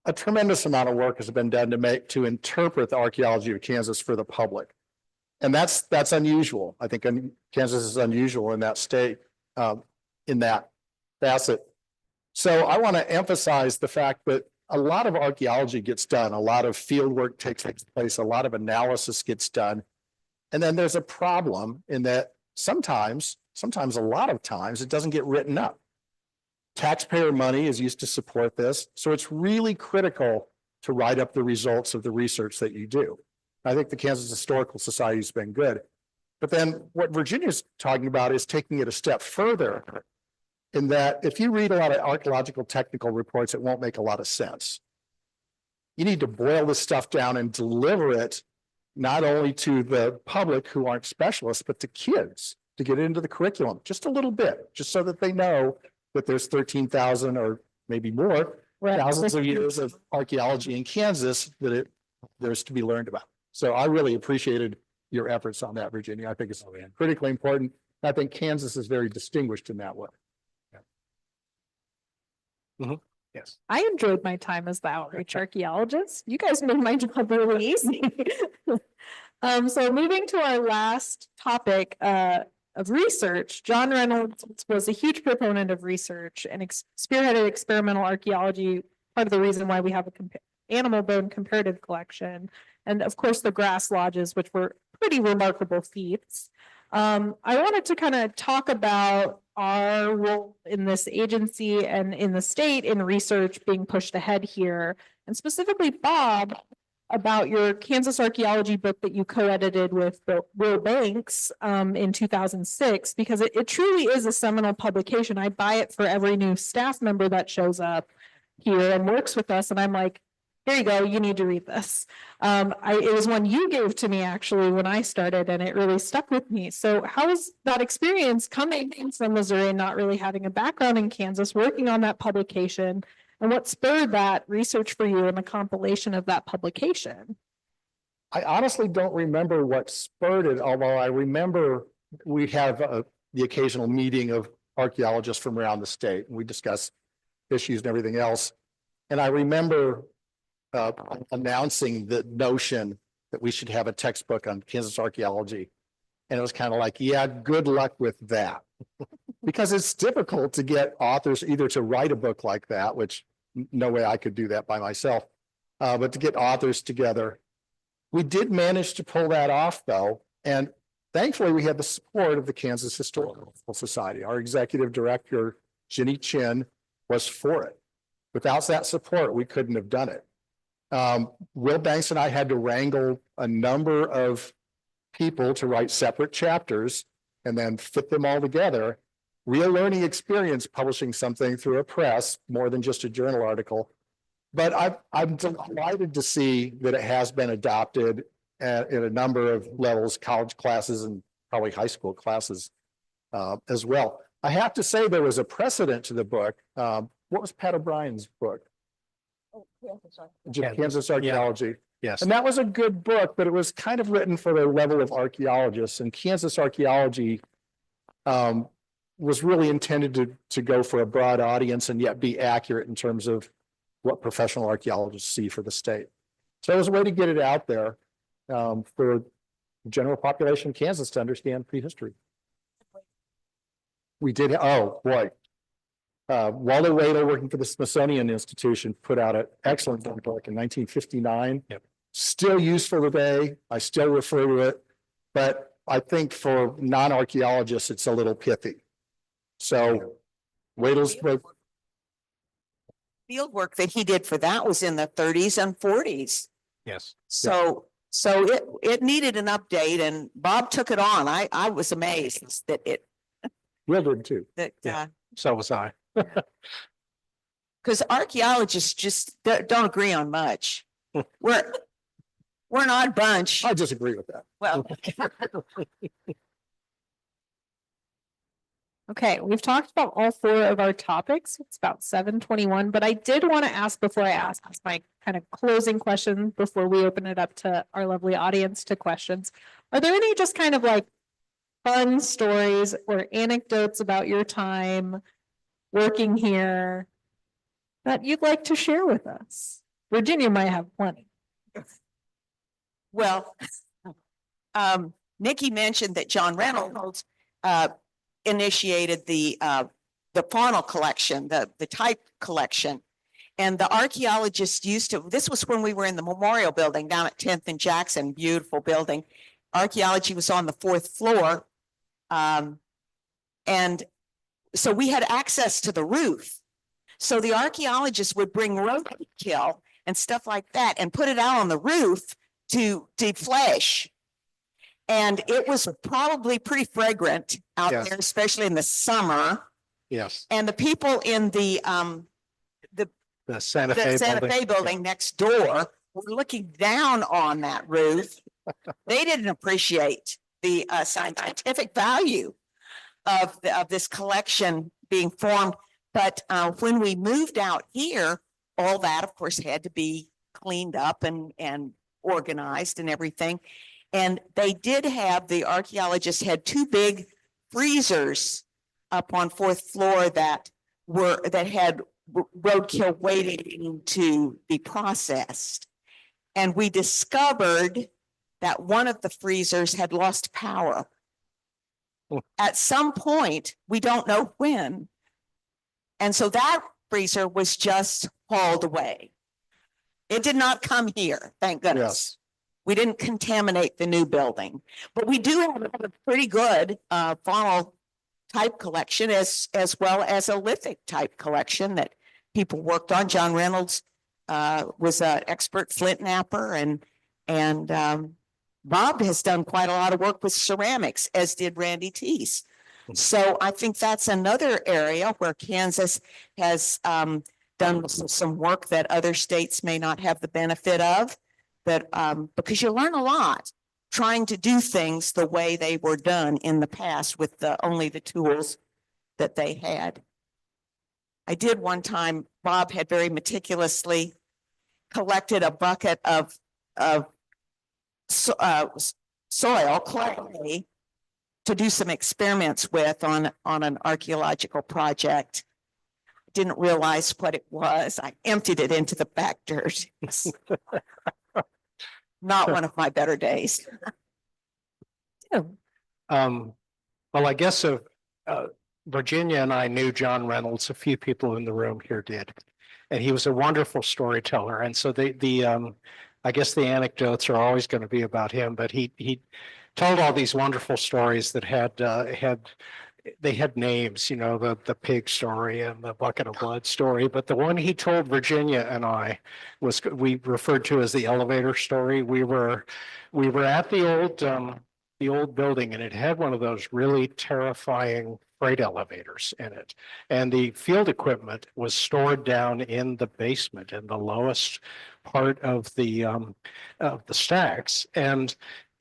a tremendous amount of work has been done to interpret the archaeology of Kansas for the public. And that's unusual. I think Kansas is unusual in that state, in that facet. So I want to emphasize the fact that a lot of archaeology gets done, a lot of field work takes place, a lot of analysis gets done. And then there's a problem in that sometimes a lot of times, it doesn't get written up. Taxpayer money is used to support this. So it's really critical to write up the results of the research that you do. I think the Kansas Historical Society has been good. But then what Virginia's talking about is taking it a step further, in that if you read a lot of archaeological technical reports, it won't make a lot of sense. You need to boil this stuff down and deliver it not only to the public who aren't specialists, but to kids to get into the curriculum just a little bit, just so that they know that there's 13,000 or maybe more thousands of years of archaeology in Kansas that there's to be learned about. So I really appreciated your efforts on that, Virginia. I think it's critically important. I think Kansas is very distinguished in that way. Yes. I enjoyed my time as the outreach archaeologist. You guys made my job really easy. So moving to our last topic of research, John Reynolds was a huge proponent of research and spearheaded experimental archaeology, part of the reason why we have a animal bone comparative collection. And of course, the grass lodges, which were pretty remarkable feats. I wanted to kind of talk about our role in this agency and in the state in research being pushed ahead here, and specifically, Bob, about your Kansas archaeology book that you co-edited with Will Banks in 2006, because it truly is a seminal publication. I buy it for every new staff member that shows up here and works with us, and I'm like, here you go, you need to read this. It was one you gave to me actually when I started, and it really stuck with me. So how was that experience coming from Missouri and not really having a background in Kansas, working on that publication? And what spurred that research for you and the compilation of that publication? I honestly don't remember what spurred it, although I remember we have the occasional meeting of archaeologists from around the state, and we discuss issues and everything else. And I remember announcing the notion that we should have a textbook on Kansas archaeology. And it was kind of like, yeah, good luck with that. Because it's difficult to get authors either to write a book like that, which no way I could do that by myself, but to get authors together. We did manage to pull that off, though. And thankfully, we had the support of the Kansas Historical Society. Our executive director, Jenny Chin, was for it. Without that support, we couldn't have done it. Will Banks and I had to wrangle a number of people to write separate chapters and then fit them all together. Real learning experience publishing something through a press, more than just a journal article. But I'm delighted to see that it has been adopted in a number of levels, college classes and probably high school classes as well. I have to say there was a precedent to the book. What was Pat O'Brien's book? Kansas Archeology. Yes. And that was a good book, but it was kind of written for the level of archaeologists, and Kansas Archeology was really intended to go for a broad audience and yet be accurate in terms of what professional archaeologists see for the state. So it was a way to get it out there for general population of Kansas to understand prehistory. We did, oh, boy. Walter Wadle, working for the Smithsonian Institution, put out an excellent book in 1959. Yep. Still useful today. I still refer to it, but I think for non-archaeologists, it's a little pithy. So Wadle's book, Field work that he did for that was in the 30s and 40s. Yes. So it needed an update, and Bob took it on. I was amazed that Will did too. Yeah. So was I. because archaeologists just don't agree on much. We're an odd bunch. I disagree with that. Well, Okay, we've talked about all four of our topics. It's about 7:21, but I did want to ask before I ask my kind of closing question before we open it up to our lovely audience to questions. Are there any just kind of like fun stories or anecdotes about your time working here that you'd like to share with us? Virginia might have plenty. well, Nikki mentioned that John Reynolds initiated the faunal collection, the type collection. And the archaeologists used to, this was when we were in the memorial building down at 10th and Jackson, beautiful building. Archaeology was on the 4th floor. And so we had access to the roof. So the archaeologists would bring roadkill and stuff like that and put it out on the roof to deflesh. And it was probably pretty fragrant out Yes. there, especially in the summer. Yes. And the people in the Santa Fe Santa building. Fe building next door were looking down on that roof. They didn't appreciate the scientific value of this collection being formed. But when we moved out here, all that, of course, had to be cleaned up and organized and everything. And they did have, the archaeologists had 2 big freezers up on 4th floor that had roadkill waiting to be processed. And we discovered that one of the freezers had lost power. At some point, we don't know when. And so that freezer was just hauled away. It did not come here, thank goodness. Yes. We didn't contaminate the new building, but we do have a pretty good faunal type collection as well as a lithic type collection that people worked on. John Reynolds was an expert flint knapper, and Bob has done quite a lot of work with ceramics, as did Randy Teese. So I think that's another area where Kansas has done some work that other states may not have the benefit of. That because you learn a lot trying to do things the way they were done in the past with only the tools that they had. I did one time, Bob had very meticulously collected a bucket of soil, clay, to do some experiments with on an archaeological project. Didn't realize what it was. I emptied it into the back dirt. Not one of my better days. Well, I guess Virginia and I knew John Reynolds. A few people in the room here did, and he was a wonderful storyteller. And so I guess the anecdotes are always going to be about him. But he told all these wonderful stories that had names. You know, the pig story and the bucket of blood story. But the one he told Virginia and I we referred to as the elevator story. We were at the old building, and it had one of those really terrifying freight elevators in it. And the field equipment was stored down in the basement in the lowest part of the stacks.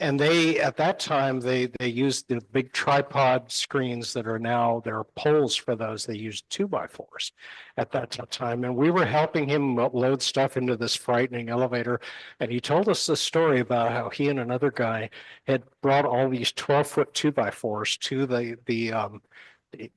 And they, at that time, they used the big tripod screens that are now, there are poles for those. They used 2x4s at that time. And we were helping him load stuff into this frightening elevator. And he told us this story about how he and another guy had brought all these 12-foot 2x4s to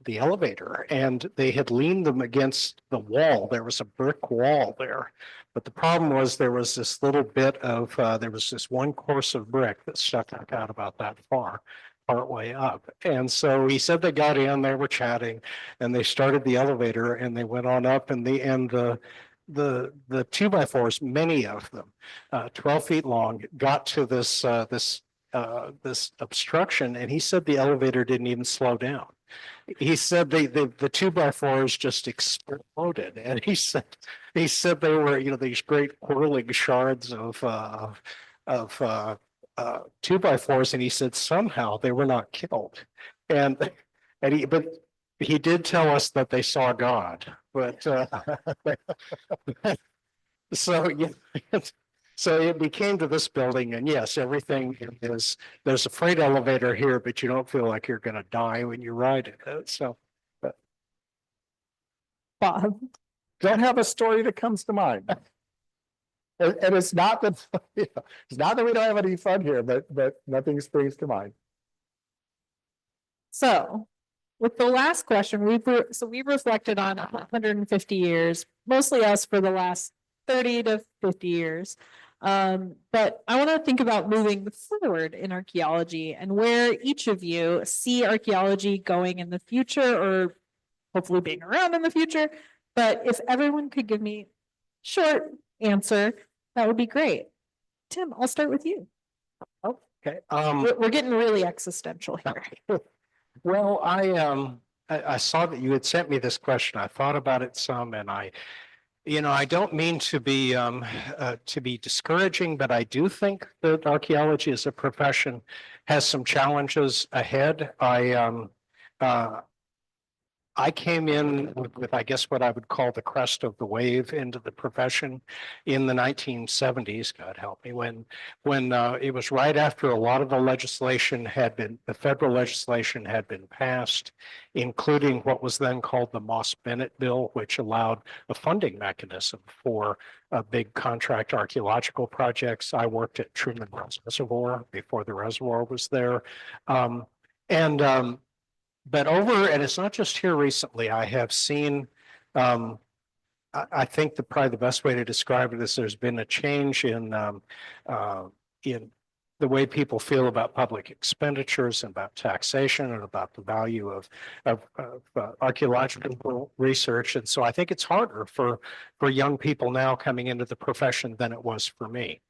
the elevator, and they had leaned them against the wall. There was a brick wall there. But the problem was there was this little bit of, there was this one course of brick that stuck out about that far, part way up. And so he said they got in, they were chatting, and they started the elevator and they went on up, and the 2x4s, many of them, 12 feet long, got to this obstruction, and he said the elevator didn't even slow down. He said the 2x4s just exploded, and he said they were, these great whirling shards of 2x4s, and he said somehow they were not killed, but he did tell us that they saw God, but so yeah. So we came to this building, and yes, everything is, there's a freight elevator here, but you don't feel like you're going to die when you ride it. So Bob. Don't have a story that comes to mind. And it's not that, it's not that we don't have any fun here, but nothing springs to mind. So with the last question, we've reflected on 150 years, mostly us for the last 30 to 50 years. But I want to think about moving forward in archaeology and where each of you see archaeology going in the future, or hopefully being around in the future. But if everyone could give me a short answer, that would be great. Tim, I'll start with you. okay. We're getting really existential here. Well, I saw that you had sent me this question. I thought about it some, and I don't mean to be discouraging, but I do think that archaeology as a profession has some challenges ahead. I came in with, I guess, what I would call the crest of the wave into the profession in the 1970s. God help me, when it was right after a lot of the federal legislation had been passed, including what was then called the Moss-Bennett bill, which allowed a funding mechanism for big contract archaeological projects. I worked at Truman Reservoir before the reservoir was there, but and it's not just here recently, I have seen, I think probably the best way to describe it is there's been a change in the way people feel about public expenditures and about taxation and about the value of archaeological research. And so I think it's harder for young people now coming into the profession than it was for me.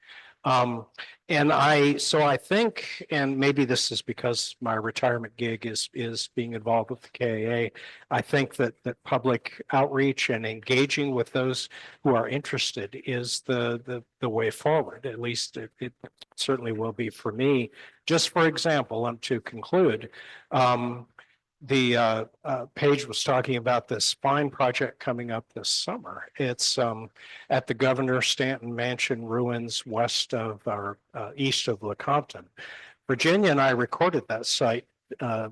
So I think, and maybe this is because my retirement gig is being involved with the KAA, I think that public outreach and engaging with those who are interested is the way forward. At least it certainly will be for me. Just for example, and to conclude, the Paige was talking about this fine project coming up this summer. It's at the Governor Stanton Mansion ruins east of Lecompton. Virginia and I recorded that site 10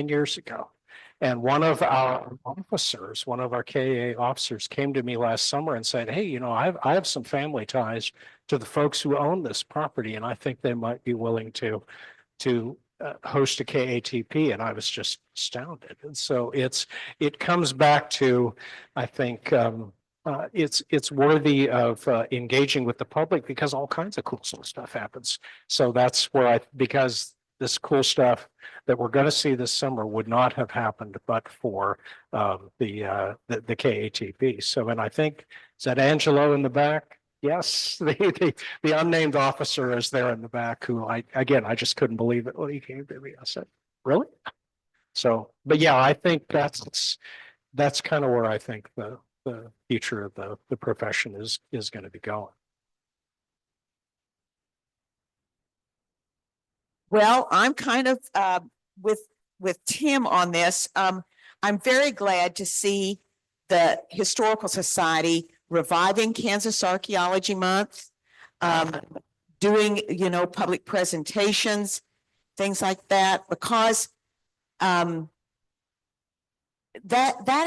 years ago. And one of our KAA officers came to me last summer and said, hey, I have some family ties to the folks who own this property, and I think they might be willing to host a KATP, and I was just astounded. And so it comes back to, I think, it's worthy of engaging with the public, because all kinds of cool stuff happens. So that's where because this cool stuff that we're going to see this summer would not have happened but for the KATP. So, and I think, is that Angelo in the back? Yes, the unnamed officer is there in the back, who I just couldn't believe it when he came to me. I said, really? So, but yeah, I think that's kind of where I think the future of the profession is going to be going. Well, I'm kind of with Tim on this. I'm very glad to see the Historical Society reviving Kansas Archaeology Month, doing, public presentations, things like that, because that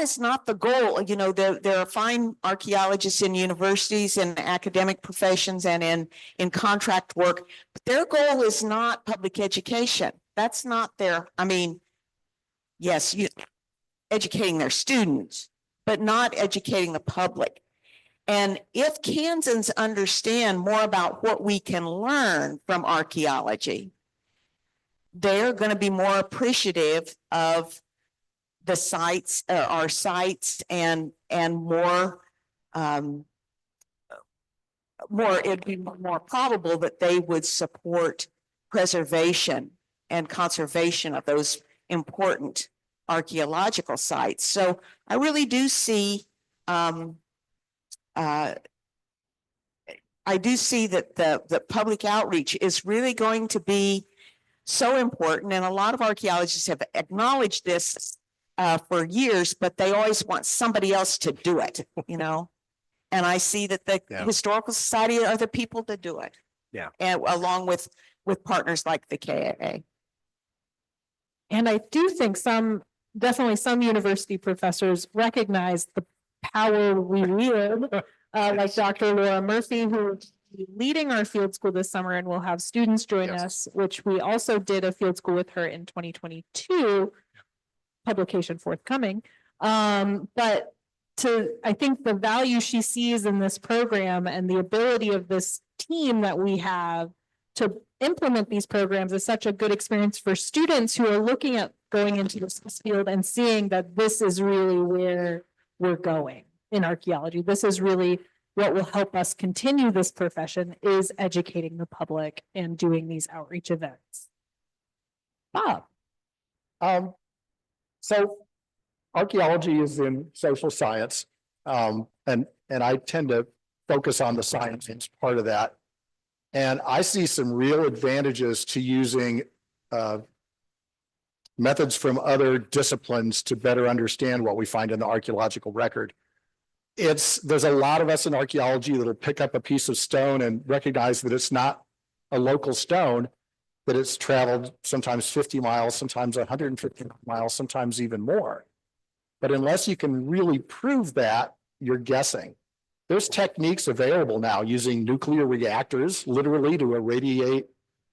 is not the goal. There are fine archaeologists in universities and academic professions and in contract work, but their goal is not public education. That's not their, yes, educating their students, but not educating the public. And if Kansans understand more about what we can learn from archaeology, they're going to be more appreciative of the sites, our sites, and more, it'd be more probable that they would support preservation and conservation of those important archaeological sites. So I really do see, I do see that the public outreach is really going to be so important. And a lot of archaeologists have acknowledged this for years, but they always want somebody else to do it, you know? And I see that the Historical Society are the people to do it. Yeah. And along with partners like the KAA. And I do think definitely some university professors recognize the power we wield, like Dr. Laura Murphy, who will be leading our field school this summer, and we'll have students join us, which we also did a field school with her in 2022, publication forthcoming. But I think the value she sees in this program and the ability of this team that we have to implement these programs is such a good experience for students who are looking at going into this field and seeing that this is really where we're going in archaeology. This is really what will help us continue this profession, is educating the public and doing these outreach events. Bob. So archaeology is in social science, and I tend to focus on the science as part of that. And I see some real advantages to using methods from other disciplines to better understand what we find in the archaeological record. There's a lot of us in archaeology that'll pick up a piece of stone and recognize that it's not a local stone, that it's traveled sometimes 50 miles, sometimes 150 miles, sometimes even more. But unless you can really prove that, you're guessing. There's techniques available now using nuclear reactors, literally, to irradiate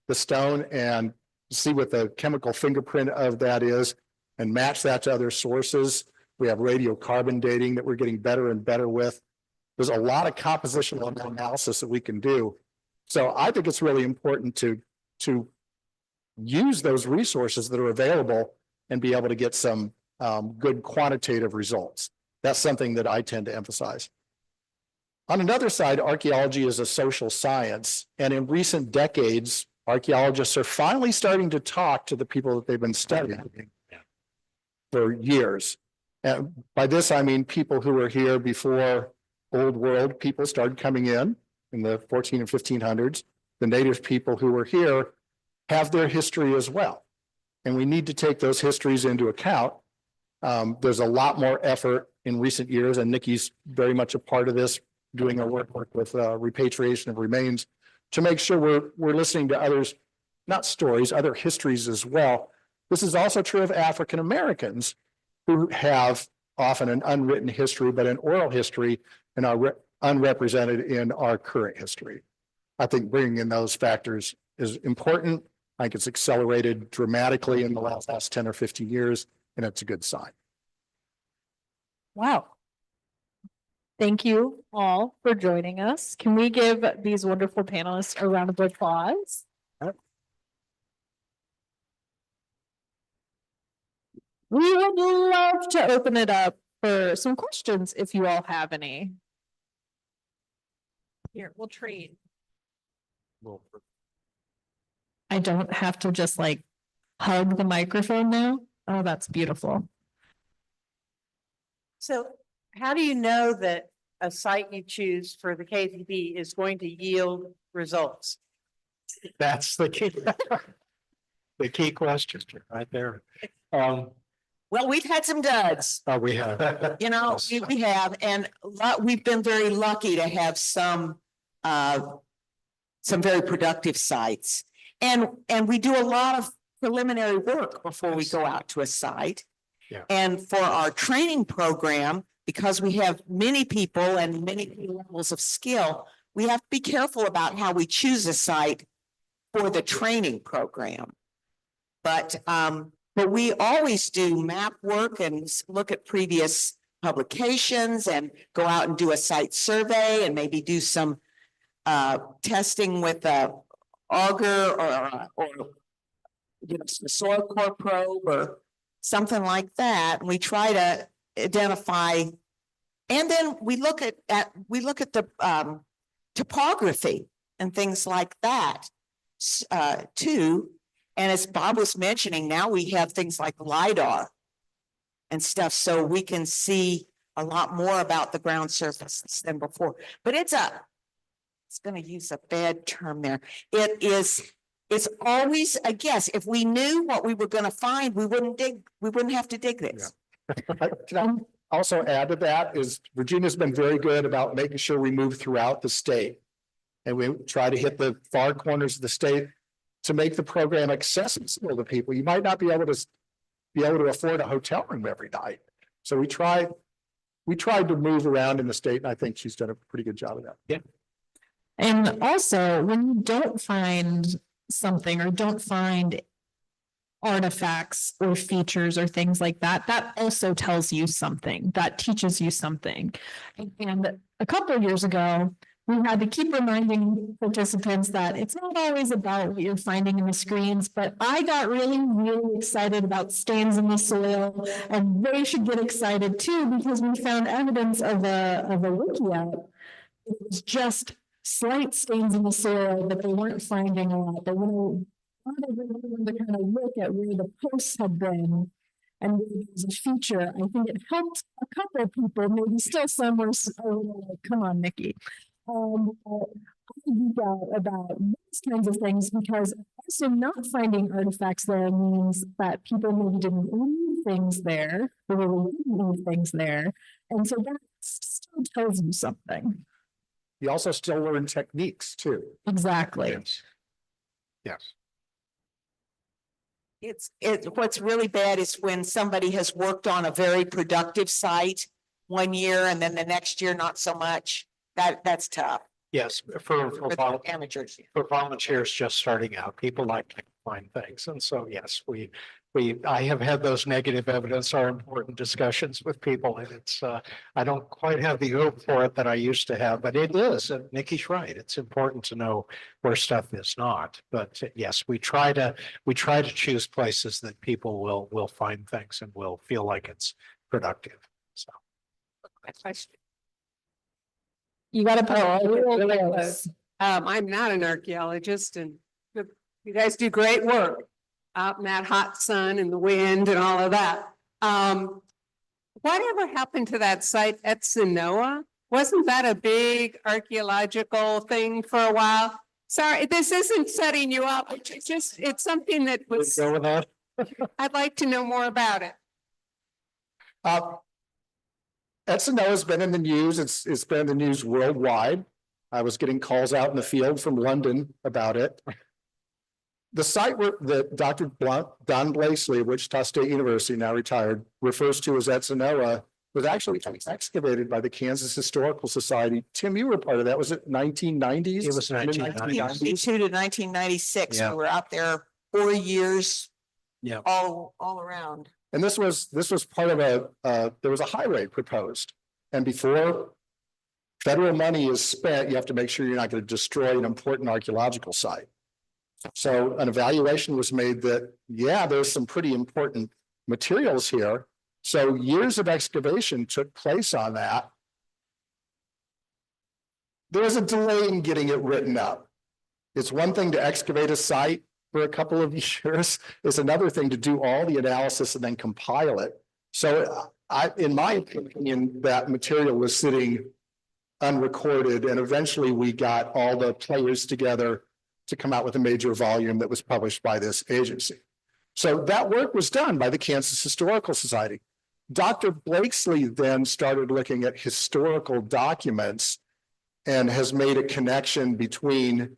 the stone and see what the chemical fingerprint of that is and match that to other sources. We have radiocarbon dating that we're getting better and better with. There's a lot of compositional analysis that we can do. So I think it's really important to use those resources that are available and be able to get some good quantitative results. That's something that I tend to emphasize. On another side, archaeology is a social science, and in recent decades, archaeologists are finally starting to talk to the people that they've been studying for years. And by this, I mean people who were here before Old World people started coming in the 14 and 1500s. The native people who were here have their history as well. And we need to take those histories into account. There's a lot more effort in recent years, and Nikki's very much a part of this, doing our work with repatriation of remains, to make sure we're listening to others, not stories, other histories as well. This is also true of African Americans, who have often an unwritten history, but an oral history, and are unrepresented in our current history. I think bringing in those factors is important. I think it's accelerated dramatically in the last 10 or 15 years, and it's a good sign. Wow. Thank you all for joining us. Can we give these wonderful panelists a round of applause? We would love to open it up for some questions if you all have any. Here, we'll trade. I don't have to just like hug the microphone now. Oh, that's beautiful. So how do you know that a site you choose for the KTB is going to yield results? That's the key question right there. Well, we've had some duds. We have. You know, we have, and we've been very lucky to have some very productive sites. And we do a lot of preliminary work before we go out to a site. Yeah. And for our training program, because we have many people and many levels of skill, we have to be careful about how we choose a site for the training program. But But we always do map work and look at previous publications and go out and do a site survey and maybe do some testing with a auger or you know, some soil core probe or something like that. And we try to identify, and then we look at the topography and things like that too. And as Bob was mentioning, now we have things like LiDAR and stuff, so we can see a lot more about the ground surface than before. But it's going to use a bad term there. It's always a guess. If we knew what we were going to find, we wouldn't have to dig this. Can I also add to that is Virginia's been very good about making sure we move throughout the state. And we try to hit the far corners of the state to make the program accessible to people. You might not be able to afford a hotel room every night. So we tried to move around in the state, and I think she's done a pretty good job of that. Yeah. And also, when you don't find something or don't find artifacts or features or things like that, that also tells you something, that teaches you something. And a couple of years ago, we had to keep reminding participants that it's not always about what you're finding in the screens, but I got really, really excited about stains in the soil, and they should get excited too, because we found evidence of a wickiup. It was just slight stains in the soil that they weren't finding a lot. But when to kind of look at where the posts had been and there's a feature, I think it helped a couple of people, maybe still some were like, come on, Nikki. Geek out about these kinds of things, because also not finding artifacts there means that people maybe didn't leave things there, or didn't leave things there, and so that still tells you something. You also still learn techniques too. Exactly. Yes. What's really bad is when somebody has worked on a very productive site one year and then the next year not so much. That's tough Yes, for the amateurs. for volunteers just starting out, people like to find things. And so, yes, I have had those negative evidence are important discussions with people, and it's, I don't quite have the hope for it that I used to have, but it is, and Nikki's right. It's important to know where stuff is not, but yes, we try to choose places that people will find things and will feel like it's productive. So. You got to put Oh, real really close. close. I'm not an archaeologist, and you guys do great work out in that hot sun and the wind and all of that. Whatever happened to that site at Sanoa? Wasn't that a big archaeological thing for a while? Sorry, this isn't setting you up. It's something that was, Go with that. I'd like to know more about it. Sanoa has been in the news. It's been in the news worldwide. I was getting calls out in the field from London about it. The site that Dr. Don Blakeslee of Wichita State University, now retired, refers to as Sanoa was actually excavated by the Kansas Historical Society. Tim, you were part of that. Was it 1990s? It was 1990s. 1992 to 1996. Yeah. We were out there 4 years. Yeah. All around. And this was part of there was a highway proposed. And before federal money is spent, you have to make sure you're not going to destroy an important archaeological site. So an evaluation was made that, yeah, there's some pretty important materials here. So years of excavation took place on that. There was a delay in getting it written up. It's one thing to excavate a site for a couple of years. It's another thing to do all the analysis and then compile it. So in my opinion, that material was sitting unrecorded, and eventually we got all the players together to come out with a major volume that was published by this agency. So that work was done by the Kansas Historical Society. Dr. Blakeslee then started looking at historical documents and has made a connection between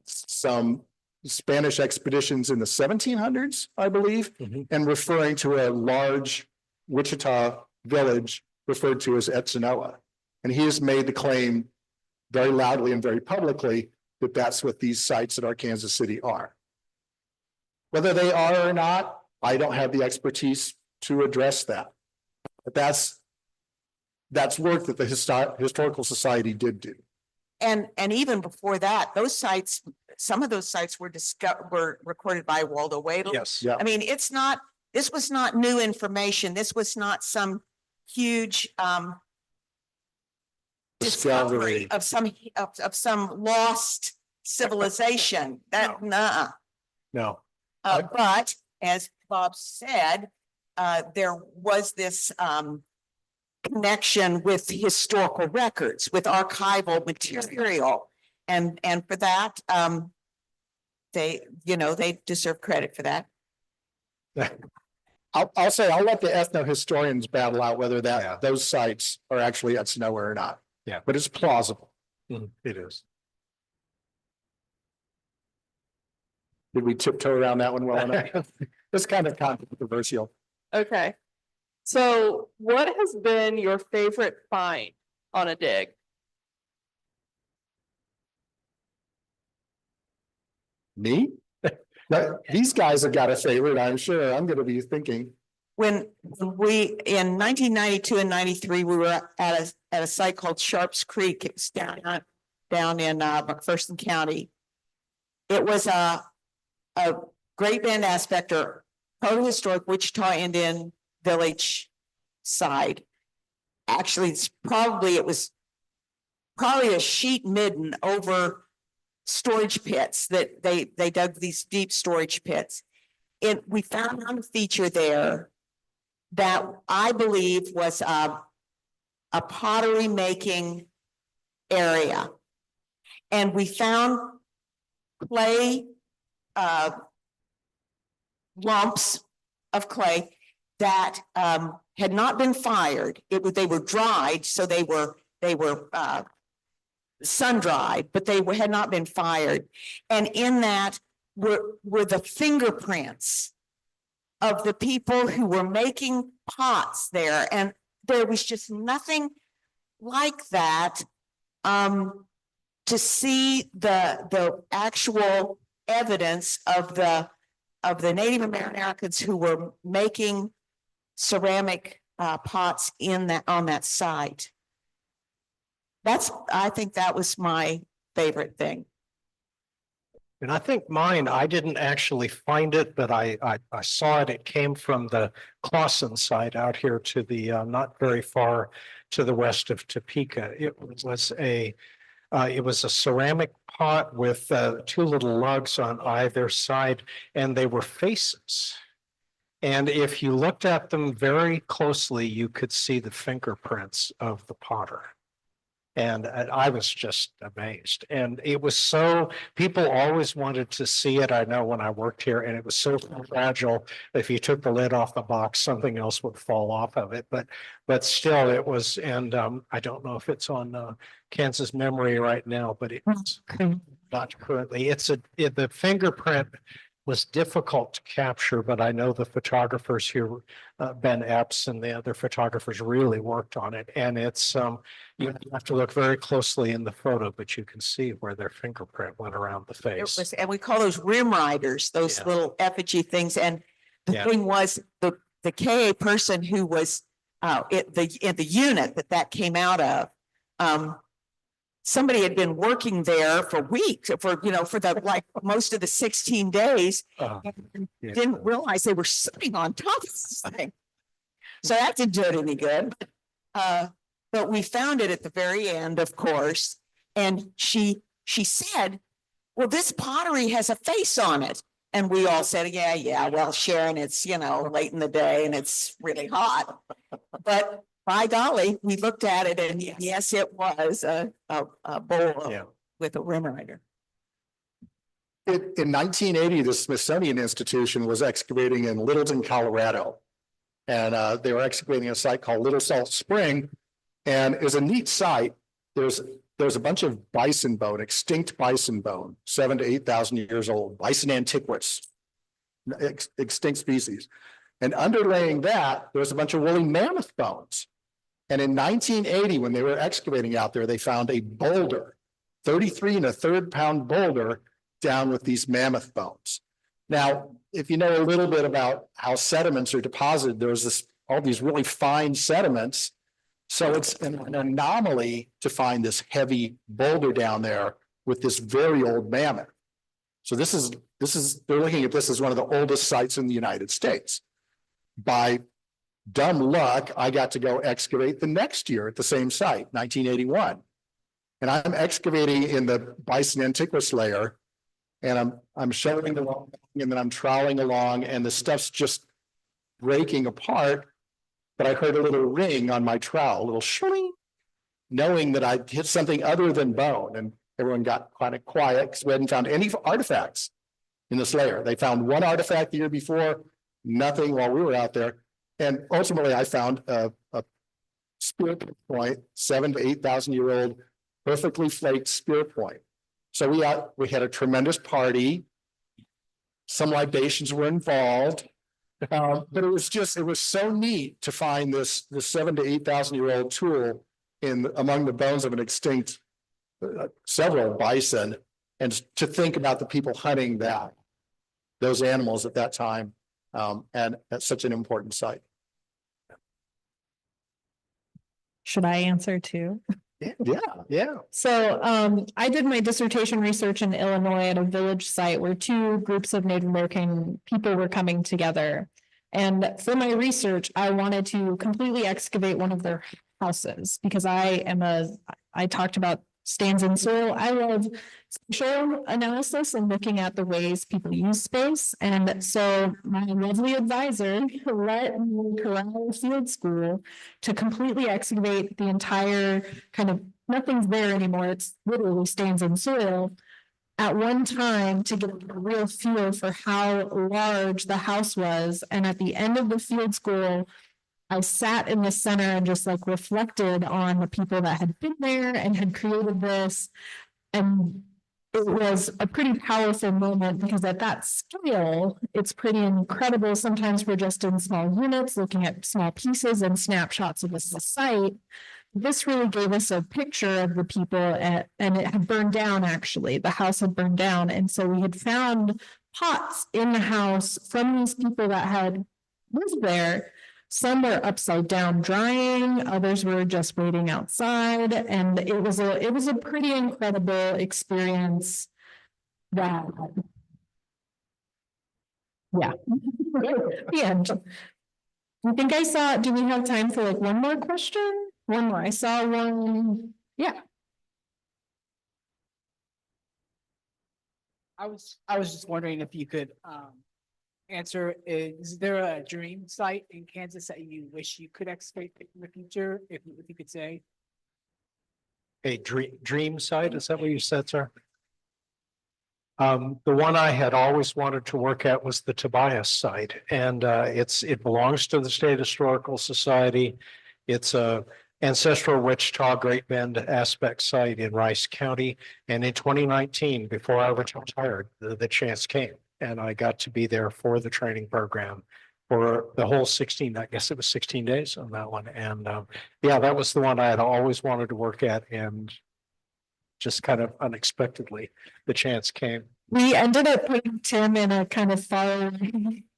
some Spanish expeditions in the 1700s, I believe, and referring to a large Wichita village referred to as Sanoa. And he has made the claim very loudly and very publicly that that's what these sites at Arkansas City are. Whether they are or not, I don't have the expertise to address that. But that's work that the Historical Society did do. And even before that, those sites, some of those sites were recorded by Waldo Wadle. Yes. Yeah. I mean, this was not new information. This was not some huge discovery of some lost civilization. That, nuh-uh. No. But as Bob said, there was this connection with historical records, with archival material. And for that, they deserve credit for that. I'll say, I'll let the ethno-historians battle out whether Yeah. those sites are actually at Sonoa or not. Yeah. But it's plausible. It is. Did we tiptoe around that one well enough? It's kind of controversial. Okay. So what has been your favorite find on a dig? Me? These guys have got a favorite, I'm sure. I'm gonna be thinking. When we, in 1992 and 93, we were at a site called Sharps Creek. It was down in McPherson County. It was a Great Bend aspect or proto-historic Wichita Indian village site. Actually, it was probably a sheet midden over storage pits that they dug these deep storage pits. We found on a feature there that I believe was a pottery making area. And we found clay, lumps of clay that had not been fired. They were dried, so they were sun dried, but they had not been fired. And in that were the fingerprints of the people who were making pots there. And there was just nothing like that to see the actual evidence of the Native Americans who were making ceramic pots on that site. I think that was my favorite thing. And I think mine, I didn't actually find it, but I saw it. It came from the Clausen site out here to the not very far to the west of Topeka. It was a ceramic pot with two little lugs on either side, and they were faces. And if you looked at them very closely, you could see the fingerprints of the potter. And I was just amazed. And it was people always wanted to see it. I know when I worked here, and it was so fragile. If you took the lid off the box, something else would fall off of it. But still it was, and I don't know if it's on Kansas Memory right now, but it's not currently. The fingerprint was difficult to capture, but I know the photographers here, Ben Epps and the other photographers really worked on it. And it's, you have to look very closely in the photo, but you can see where their fingerprint went around the face. And we call those rim riders, those little effigy things. And the thing was, the KA person who was in the unit that came out of, somebody had been working there for weeks, for the most of the 16 days, and didn't realize they were sitting on top of this thing. So that didn't do it any good. But we found it at the very end, of course. And she said, well, this pottery has a face on it. And we all said, yeah, well, Sharon, it's, late in the day and it's really hot. But by golly, we looked at it and yes, it was a bowl with a rim rider. In 1980, the Smithsonian Institution was excavating in Littleton, Colorado. And they were excavating a site called Little Salt Spring. And it was a neat site. There's a bunch of bison bone, extinct bison bone, 7,000 to 8,000 years old, bison antiquus, extinct species. And underlaying that, there was a bunch of woolly mammoth bones. And in 1980, when they were excavating out there, they found a boulder, 33 1/3 pound boulder down with these mammoth bones. Now, if you know a little bit about how sediments are deposited, there's all these really fine sediments. So it's an anomaly to find this heavy boulder down there with this very old mammoth. So they're looking at this as one of the oldest sites in the United States. By dumb luck, I got to go excavate the next year at the same site, 1981. And I'm excavating in the bison antiquus layer, and I'm shoveling along, and then I'm troweling along, and the stuff's just breaking apart. But I heard a little ring on my trowel, a little shling, knowing that I'd hit something other than bone. And everyone got kind of quiet because we hadn't found any artifacts in this layer. They found one artifact the year before, nothing while we were out there. And ultimately, I found a spear point, 7,000 to 8,000 year old, perfectly flaked spear point. So we had a tremendous party. Some libations were involved. But it was so neat to find this 7,000 to 8,000 year old tool among the bones of an extinct several bison, and to think about the people hunting those animals at that time, and at such an important site. Should I answer too? Yeah. So I did my dissertation research in Illinois at a village site where two groups of Native American people were coming together. And for my research, I wanted to completely excavate one of their houses because I talked about stands in soil. I love spatial analysis and looking at the ways people use space. And so my lovely advisor let me corral field school to completely excavate the entire nothing's there anymore. It's literally stands in soil at one time to get a real feel for how large the house was. And at the end of the field school, I sat in the center and just reflected on the people that had been there and had created this. And it was a pretty powerful moment because at that scale, it's pretty incredible. Sometimes we're just in small units looking at small pieces and snapshots of the site. This really gave us a picture of the people and it had burned down, actually. The house had burned down. And so we had found pots in the house from these people that had lived there. Some were upside down drying, others were just waiting outside. And it was a pretty incredible experience that, yeah, the end. I think do we have time for one more question? One more. I saw one. Yeah. I was just wondering if you could answer, is there a dream site in Kansas that you wish you could excavate in the future, if you could say? A dream site, is that what you said, sir? The one I had always wanted to work at was the Tobias site, and it belongs to the State Historical Society. It's a ancestral Wichita Great Bend aspect site in Rice County. And in 2019, before I retired, the chance came, and I got to be there for the training program for the whole 16, I guess it was 16 days on that one. And yeah, that was the one I had always wanted to work at, and just kind of unexpectedly, the chance came. We ended up putting Tim in a kind of far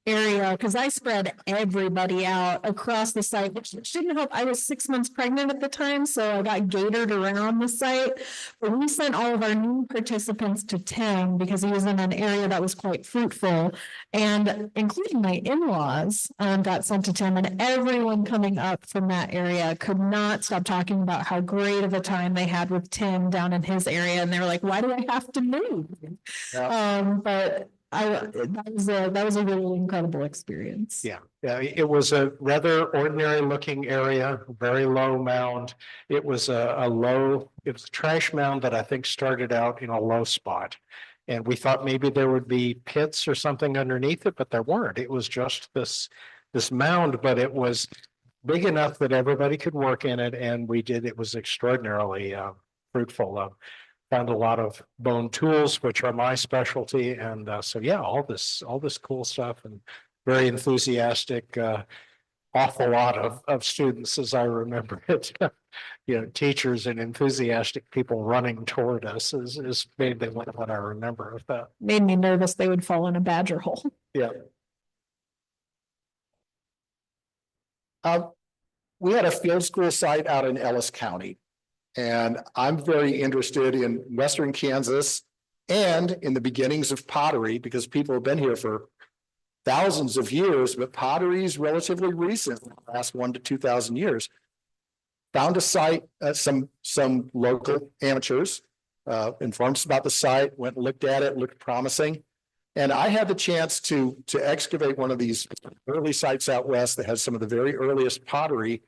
area because I spread everybody out across the site, which didn't help. I was 6 months pregnant at the time, so I got gatered around the site. But we sent all of our new participants to Tim because he was in an area that was quite fruitful, and including my in-laws got sent to Tim, and everyone coming up from that area could not stop talking about how great of a time they had with Tim down in his area, and they were like, "Why do I have to move?" But that was a really incredible experience. Yeah, it was a rather ordinary looking area, very low mound. It was a trash mound that I think started out in a low spot. And we thought maybe there would be pits or something underneath it, but there weren't. It was just this mound, but it was big enough that everybody could work in it. And it was extraordinarily fruitful. Found a lot of bone tools, which are my specialty. And so, yeah, all this cool stuff, and very enthusiastic awful lot of students as I remember it. Teachers and enthusiastic people running toward us is maybe what I remember of that. Made me nervous they would fall in a badger hole. Yeah. We had a field school site out in Ellis County. And I'm very interested in Western Kansas and in the beginnings of pottery, because people have been here for thousands of years, but pottery is relatively recent, the last 1,000 to 2,000 years. Found a site, some local amateurs informed us about the site, went and looked at it, looked promising. And I had the chance to excavate one of these early sites out west that has some of the very earliest pottery.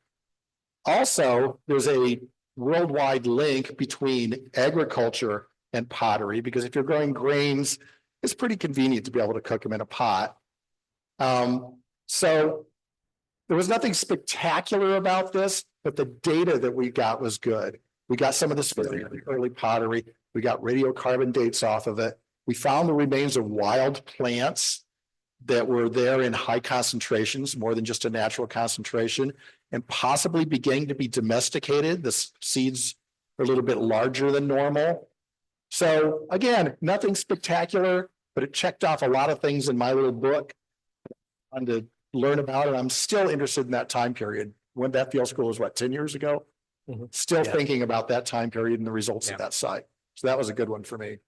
Also, there's a worldwide link between agriculture and pottery, because if you're growing grains, it's pretty convenient to be able to cook them in a pot. So there was nothing spectacular about this, but the data that we got was good. We got some of this very early pottery. We got radiocarbon dates off of it. We found the remains of wild plants that were there in high concentrations, more than just a natural concentration, and possibly beginning to be domesticated. The seeds are a little bit larger than normal. So again, nothing spectacular, but it checked off a lot of things in my little book on to learn about it. I'm still interested in that time period. When that field school was, what, 10 years ago? Still Yeah. thinking about that time period and the results of that site. So that was a good one for me.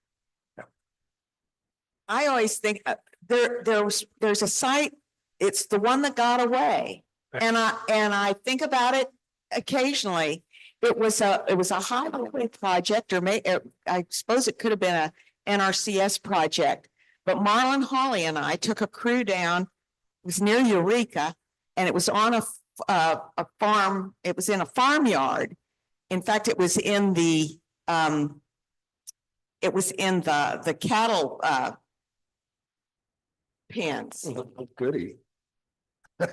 I always think there's a site, it's the one that got away. And I think about it occasionally. It was a highway project, or I suppose it could have been a NRCS project. But Marlon Hawley and I took a crew down. It was near Eureka, and it was on a farm. It was in a farmyard. In fact, it was in the cattle pens. Goody.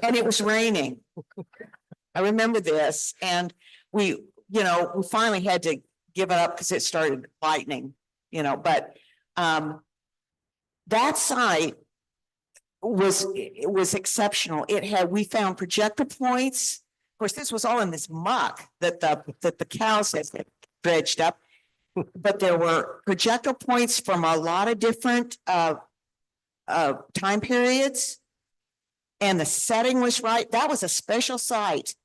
And it was raining. I remember this, and we finally had to give it up because it started lightning, but that site was exceptional. We found projector points. Of course, this was all in this muck that the cows had dredged up, but there were projector points from a lot of different time periods. And the setting was right. That was a special site.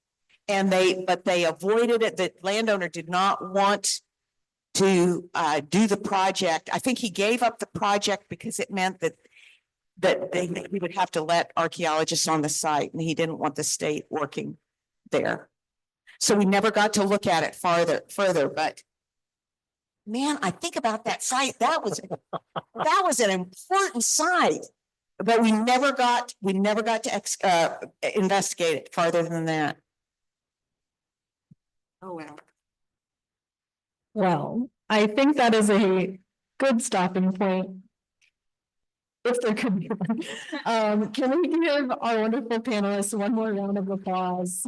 But they avoided it. The landowner did not want to do the project. I think he gave up the project because it meant that he would have to let archaeologists on the site, and he didn't want the state working there. So we never got to look at it further, but man, I think about that site. That was an important site, but we never got to investigate it farther than that. Oh, well. Well, I think that is a good stopping point. If there could be one. Can we give our wonderful panelists one more round of applause?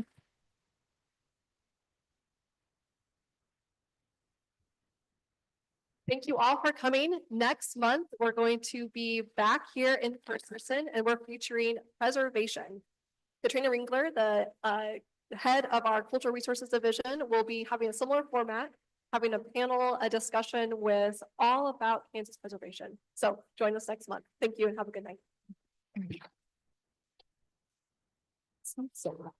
Thank you all for coming. Next month, we're going to be back here in person, and we're featuring preservation. Katrina Ringler, the head of our Cultural Resources Division, will be having a similar format, having a panel, a discussion with all about Kansas preservation. So join us next month. Thank you and have a good night. So